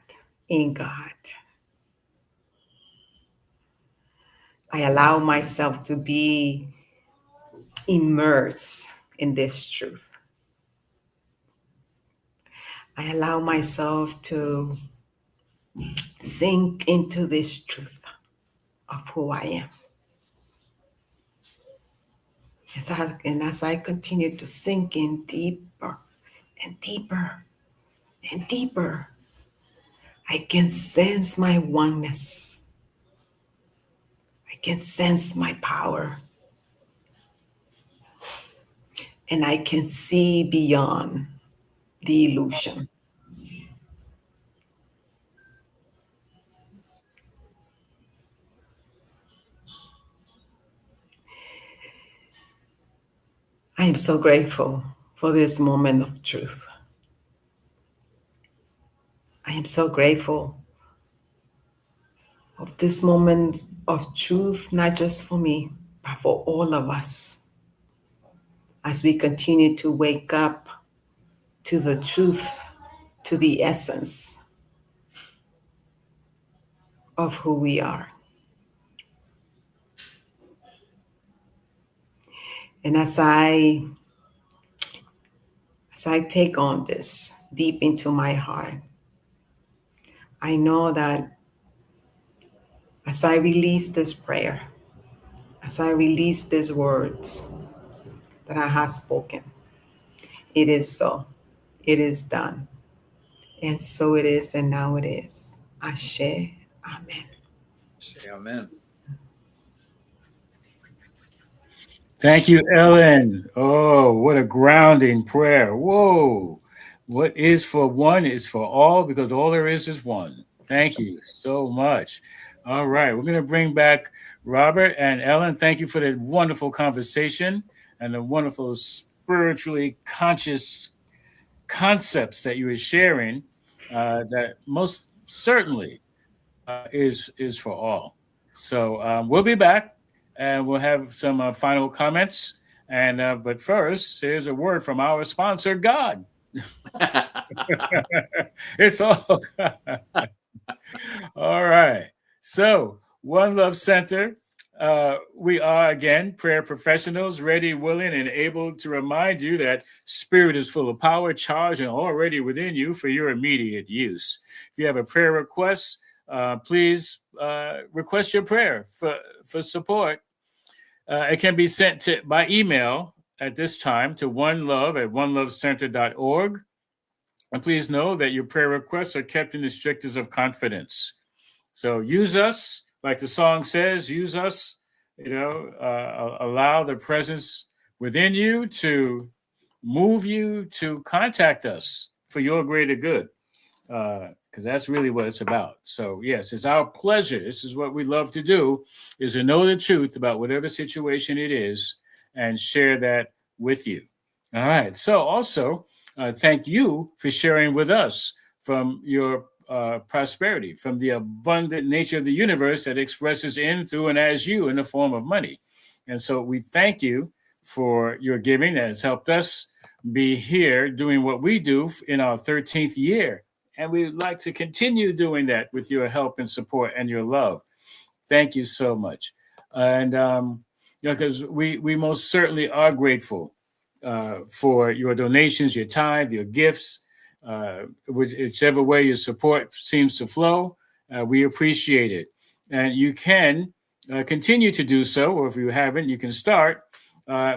in God. I allow myself to be immersed in this truth. I allow myself to sink into this truth of who I am. And as I continue to sink in deeper and deeper and deeper, I can sense my oneness. I can sense my power. And I can see beyond the illusion. I am so grateful for this moment of truth. I am so grateful of this moment of truth, not just for me, but for all of us. As we continue to wake up to the truth, to the essence of who we are. And as I take on this deep into my heart, I know that as I release this prayer, as I release these words that I have spoken, it is so. It is done. And so it is, and now it is. Ashe. Amen. Say amen. Thank you, Ellen. Oh, what a grounding prayer. Whoa. What is for one is for all, because all there is one. Thank you so much. All right. We're going to bring back Robert and Ellen. Thank you for the wonderful conversation and the wonderful spiritually conscious concepts that you were sharing, that most certainly is for all. So we'll be back and we'll have some final comments. And but first, here's a word from our sponsor, God. It's all all right. So, One Love Center. We are again prayer professionals, ready, willing, and able to remind you that spirit is full of power, charge, and already within you for your immediate use. If you have a prayer request, please request your prayer for support. It can be sent by email at this time to onelovecenter.org. And please know that your prayer requests are kept in the strictest of confidence. So use us, like the song says, use us, allow the presence within you to move you to contact us for your greater good, because that's really what it's about. So yes, it's our pleasure. This is what we love to do, is to know the truth about whatever situation it is and share that with you. All right. So also, thank you for sharing with us from your prosperity, from the abundant nature of the universe that expresses in, through, and as you in the form of money. And so we thank you for your giving that has helped us be here doing what we do in our 13th year. And we'd like to continue doing that with your help and support and your love. Thank you so much. And, because we most certainly are grateful for your donations, your tithe, your gifts, whichever way your support seems to flow. We appreciate it. And you can continue to do so, or if you haven't, you can start.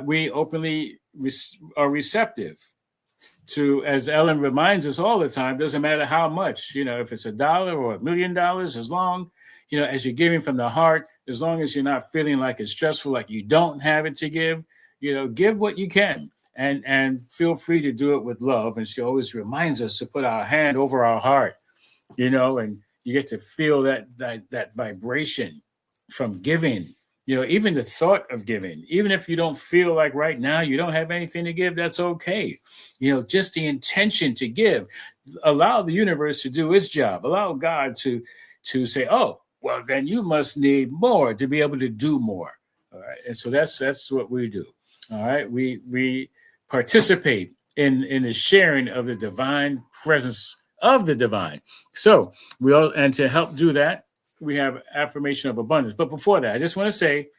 We openly are receptive to, as Ellen reminds us all the time, doesn't matter how much, if it's $1 or $1 million, as long, as you're giving from the heart, as long as you're not feeling like it's stressful, like you don't have it to give, give what you can. And feel free to do it with love. And she always reminds us to put our hand over our heart, and you get to feel that vibration from giving, even the thought of giving, even if you don't feel like right now you don't have anything to give, that's okay. Just the intention to give, allow the universe to do its job, allow God to say, oh, well, then you must need more to be able to do more. All right. And so that's what we do. All right. We participate in the sharing of the divine presence of the divine. So and to help do that, we have affirmation of abundance. But before that, I just want to say,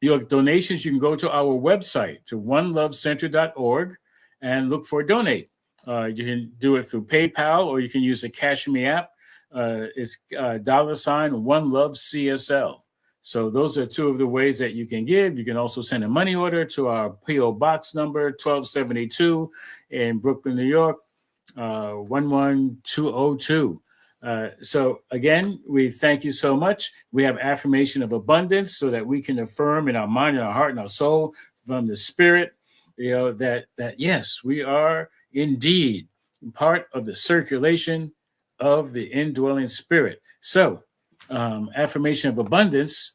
your donations, you can go to our website, to onelovecenter.org, and look for donate. You can do it through PayPal, or you can use the Cash Me app. It's $1LoveCSL. So those are two of the ways that you can give. You can also send a money order to our P.O. Box number 1272 in Brooklyn, New York, 11202. So again, we thank you so much. We have affirmation of abundance so that we can affirm in our mind and our heart and our soul from the spirit, that yes, we are indeed part of the circulation of the indwelling spirit. So affirmation of abundance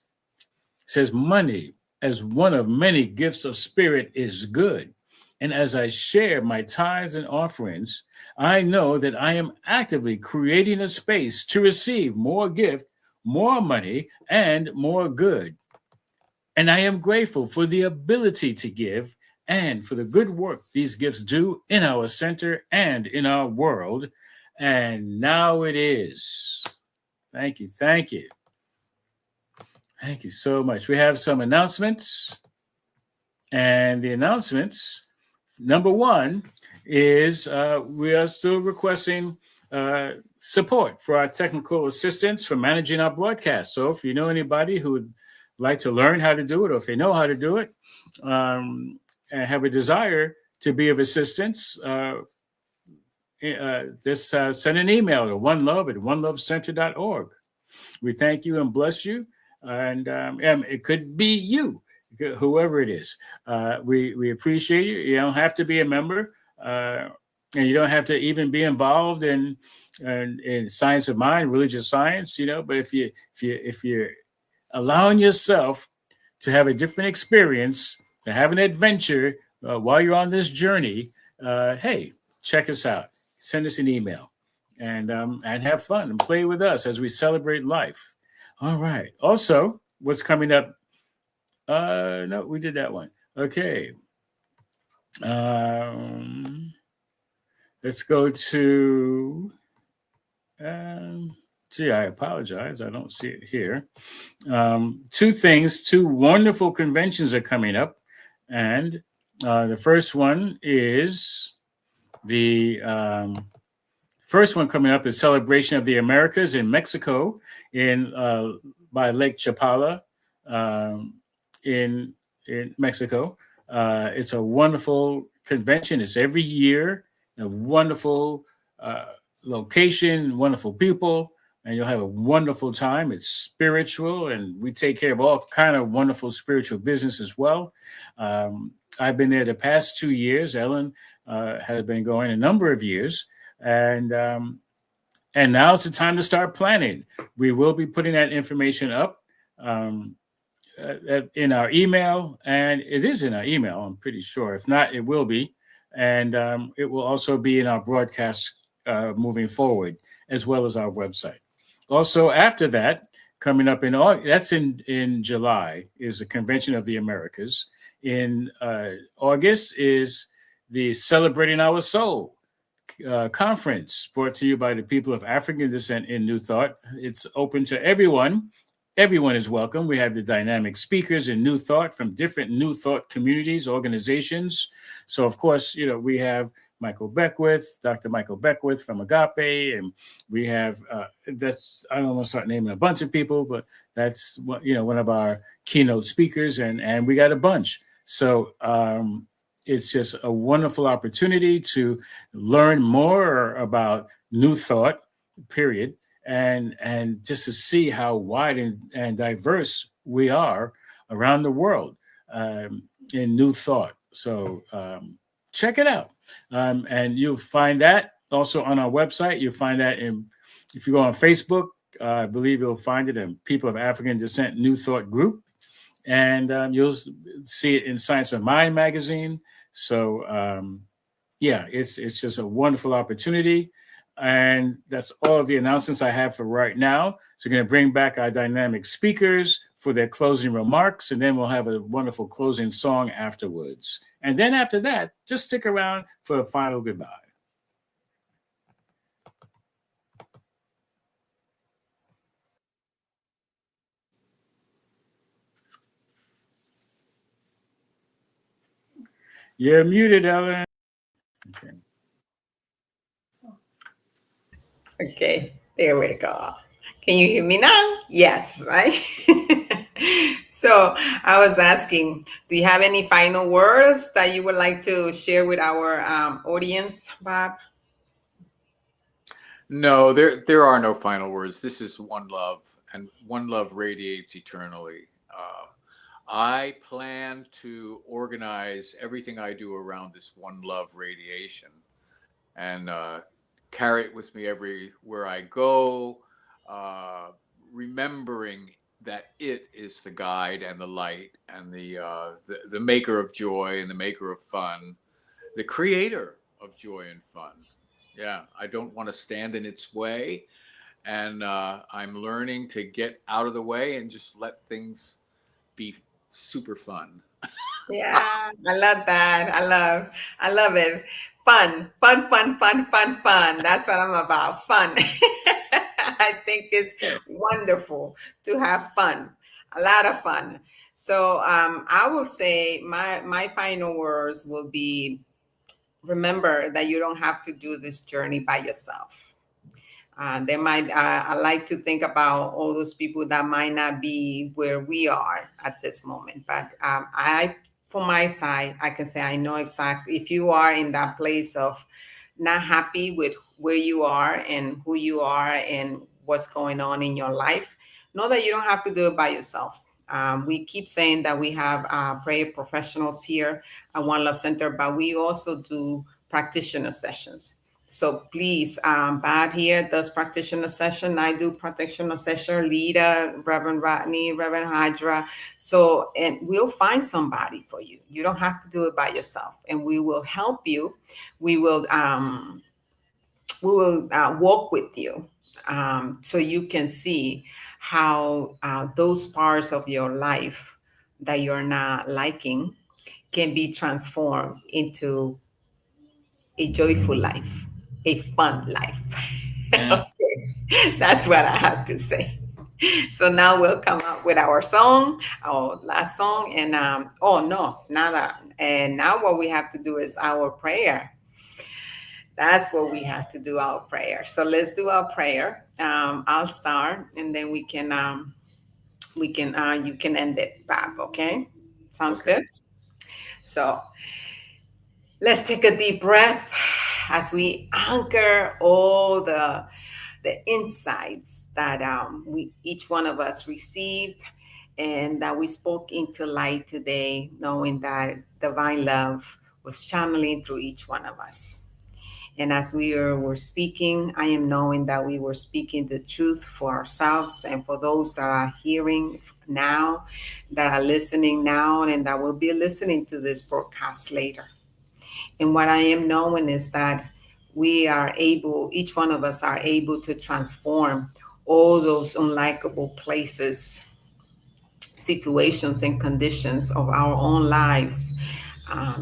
says, money as one of many gifts of spirit is good. And as I share my tithes and offerings, I know that I am actively creating a space to receive more gift, more money, and more good. And I am grateful for the ability to give and for the good work these gifts do in our center and in our world. And now it is. Thank you. Thank you. Thank you so much. We have some announcements. And the announcements, number one, is we are still requesting support for our technical assistance for managing our broadcast. So if you know anybody who would like to learn how to do it, or if they know how to do it, and have a desire to be of assistance, just send an email to onelovecenter.org. We thank you and bless you. And it could be you, whoever it is. We appreciate you. You don't have to be a member, and you don't have to even be involved in science of mind, religious science. But if you're allowing yourself to have a different experience, to have an adventure while you're on this journey, hey, check us out. Send us an email and have fun and play with us as we celebrate life. All right. Also, what's coming up? No, we did that one. Okay. Let's go to. I apologize. I don't see it here. Two wonderful conventions are coming up. And the first one is first one coming up is Celebration of the Americas in Mexico by Lake Chapala in Mexico. It's a wonderful convention. It's every year. A wonderful location, wonderful people, and you'll have a wonderful time. It's spiritual, and we take care of all kind of wonderful spiritual business as well. I've been there the past 2 years. Ellen has been going a number of years, and now it's the time to start planning. We will be putting that information up in our email, and it is in our email, I'm pretty sure. If not, it will be, and it will also be in our broadcast moving forward, as well as our website. Also, after that, coming up in August, that's in July, is the Convention of the Americas. In August is the Celebrating Our Soul conference, brought to you by the people of African descent in New Thought. It's open to everyone. Everyone is welcome. We have the dynamic speakers in New Thought from different New Thought communities, organizations. So, of course, we have Michael Beckwith, Dr. Michael Beckwith from Agape, and we have I don't want to start naming a bunch of people, but that's one of our keynote speakers, and we got a bunch. So it's just a wonderful opportunity to learn more about New Thought, period, and just to see how wide and diverse we are around the world in New Thought. So check it out. And you'll find that also on our website. You'll find that if you go on Facebook, I believe you'll find it in People of African Descent New Thought Group. And you'll see it in Science of Mind magazine. So, it's just a wonderful opportunity. And that's all of the announcements I have for right now. So we're going to bring back our dynamic speakers for their closing remarks, and then we'll have a wonderful closing song afterwards. And then after that, just stick around for a final goodbye. You're muted, Ellen. Okay, there we go. Can you hear me now? Yes, right? So I was asking, do you have any final words that you would like to share with our audience, Bob? No, there are no final words. This is one love, and one love radiates eternally. I plan to organize everything I do around this one love radiation, and carry it with me everywhere I go, remembering that it is the guide and the light and the maker of joy and the maker of fun, the creator of joy and fun. Yeah, I don't want to stand in its way, and I'm learning to get out of the way and just let things be super fun. Yeah, I love that. I love it. Fun. That's what I'm about. Fun. I think it's wonderful to have fun. A lot of fun. So I will say my final words will be, remember that you don't have to do this journey by yourself. They might, I like to think about all those people that might not be where we are at this moment. But for my side, I can say I know exactly if you are in that place of not happy with where you are and who you are and what's going on in your life, know that you don't have to do it by yourself. We keep saying that we have prayer professionals here at One Love Center, but we also do practitioner sessions. So please, Bob here does practitioner session. I do practitioner session. Lita, Reverend Rodney, Reverend Hydra. So, and we'll find somebody for you. You don't have to do it by yourself, and we will help you. We will walk with you, so you can see how those parts of your life that you're not liking can be transformed into a joyful life, a fun life. Yeah. Okay. That's what I have to say. So now we'll come up with our song, our last song, and oh no, not that. And now what we have to do is our prayer. That's what we have to do, our prayer. So let's do our prayer. I'll start, and then you can end it, Bob. Okay, sounds Okay. good. So let's take a deep breath as we anchor all the insights that we each one of us received and that we spoke into light today, knowing that divine love was channeling through each one of us. And as we were speaking, I am knowing that we were speaking the truth for ourselves and for those that are hearing now, that are listening now, and that will be listening to this broadcast later. And what I am knowing is that we are able, each one of us are able to transform all those unlikable places, situations, and conditions of our own lives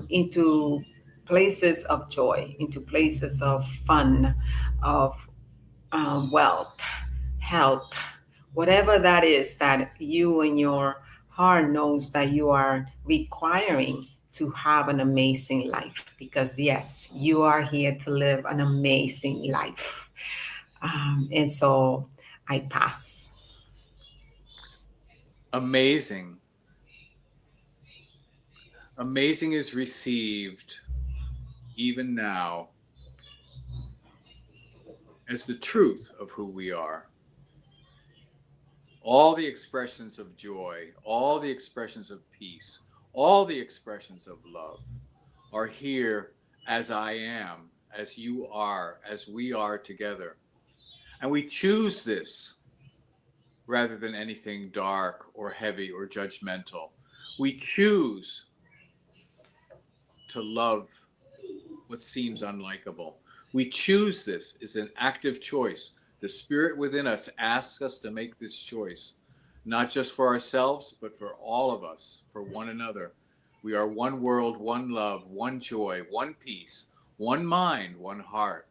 into places of joy, into places of fun, of wealth, health, whatever that is that you in your heart knows that you are requiring to have an amazing life. Because yes, you are here to live an amazing life. And so I pass. Amazing. Amazing is received even now as the truth of who we are. All the expressions of joy, all the expressions of peace, all the expressions of love are here as I am, as you are, as we are together. And we choose this rather than anything dark or heavy or judgmental. We choose to love what seems unlikable. We choose this. It's an active choice. The spirit within us asks us to make this choice, not just for ourselves, but for all of us, for one another. We are one world, one love, one joy, one peace, one mind, one heart.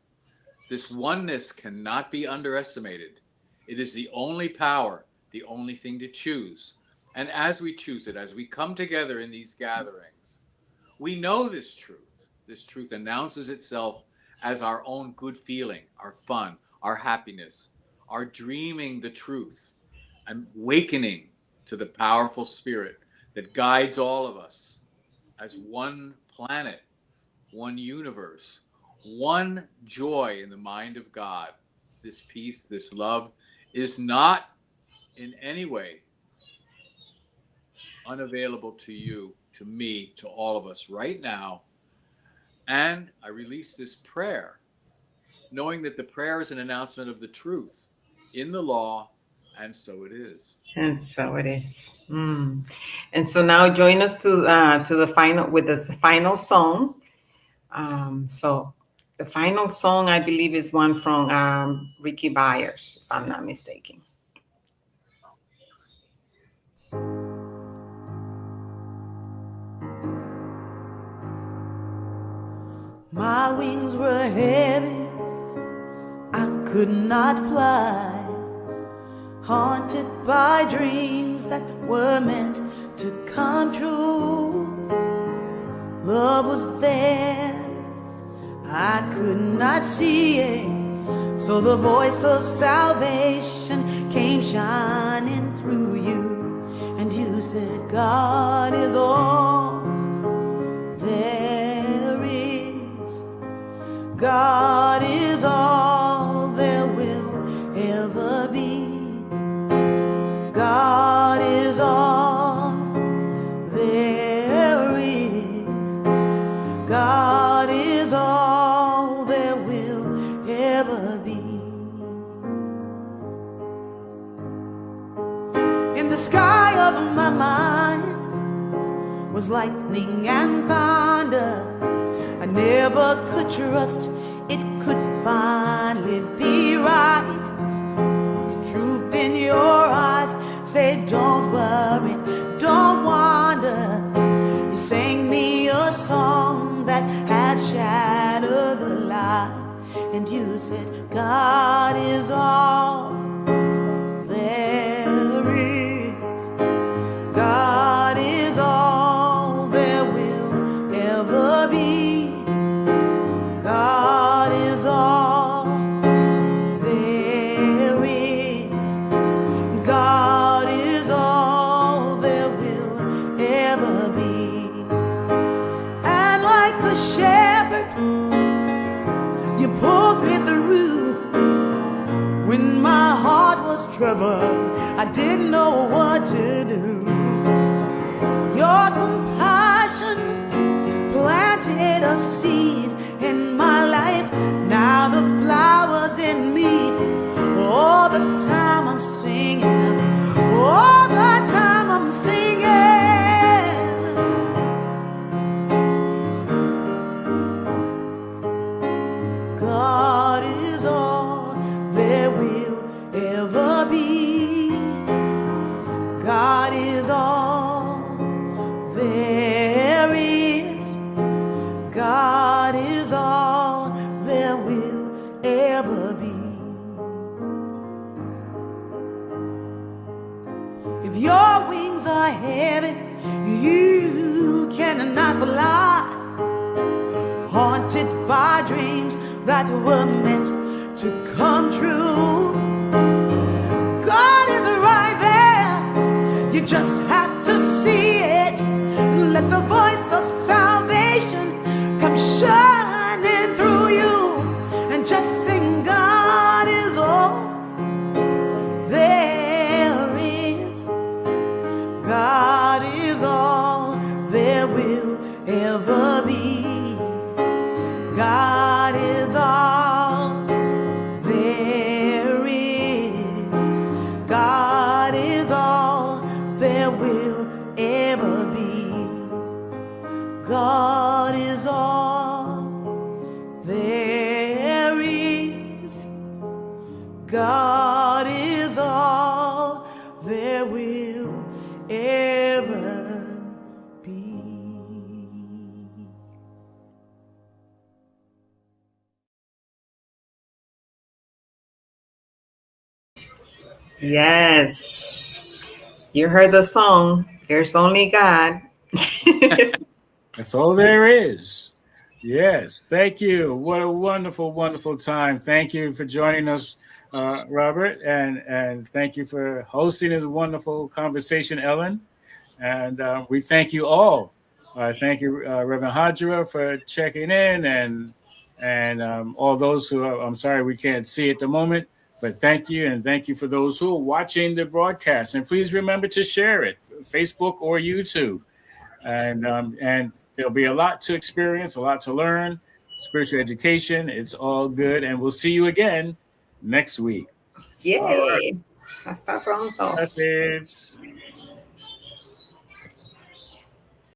This oneness cannot be underestimated. It is the only power, the only thing to choose. And as we choose it, as we come together in these gatherings, we know this truth. This truth announces itself as our own good feeling, our fun, our happiness, our dreaming the truth, and awakening to the powerful spirit that guides all of us as one planet, one universe, one joy in the mind of God. This peace, this love is not in any way unavailable to you, to me, to all of us right now. And I release this prayer, knowing that the prayer is an announcement of the truth in the law, and so it is. And so it is. And so now join us to the final with this final song. So the final song, I believe, is one from Ricky Byers, if I'm not mistaken. My wings were heavy, I could not fly, haunted by dreams that were meant to come true. Love was there, I could not see it, so the voice of salvation came shining through you, and you said, God is all there is. God is all there will ever be. God is all there is. God is all there will ever be. In the sky of my mind was lightning and thunder. I never could trust it could finally be right. The truth in your eyes said, don't worry, don't wander. You sang me a song that had shattered the lie, and you said, God is all there is. God is all there will ever be. God is all there is. God is all there will ever be. And like a shepherd, you pulled me through. When my heart was troubled, I didn't know what to do. Your compassion planted a seed in my life. Now the flowers in me. All the time I'm singing. All the time I'm singing. God is all there will ever be. God is all there is. God is all there will ever be. If your wings are heavy, you cannot fly. Haunted by dreams that were meant to come true. God is right there. You just have to see it. Let the voice of salvation come shining through you, and just sing, God is all there is. God is all there will ever be. God is all there is. God is all there will ever be. God is all there is. God is all there will ever be. Yes. You heard the song. There's only God. That's all there is. Yes. Thank you. What a wonderful, wonderful time. Thank you for joining us, Robert, and thank you for hosting this wonderful conversation, Ellen. And we thank you all. Thank you, Reverend Hajra, for checking in, and all those who I'm sorry we can't see at the moment, but thank you, and thank you for those who are watching the broadcast. And please remember to share it, Facebook or YouTube. And there'll be a lot to experience, a lot to learn, spiritual education. It's all good, and we'll see you again next week. Yay. All right. Hasta pronto. That's it.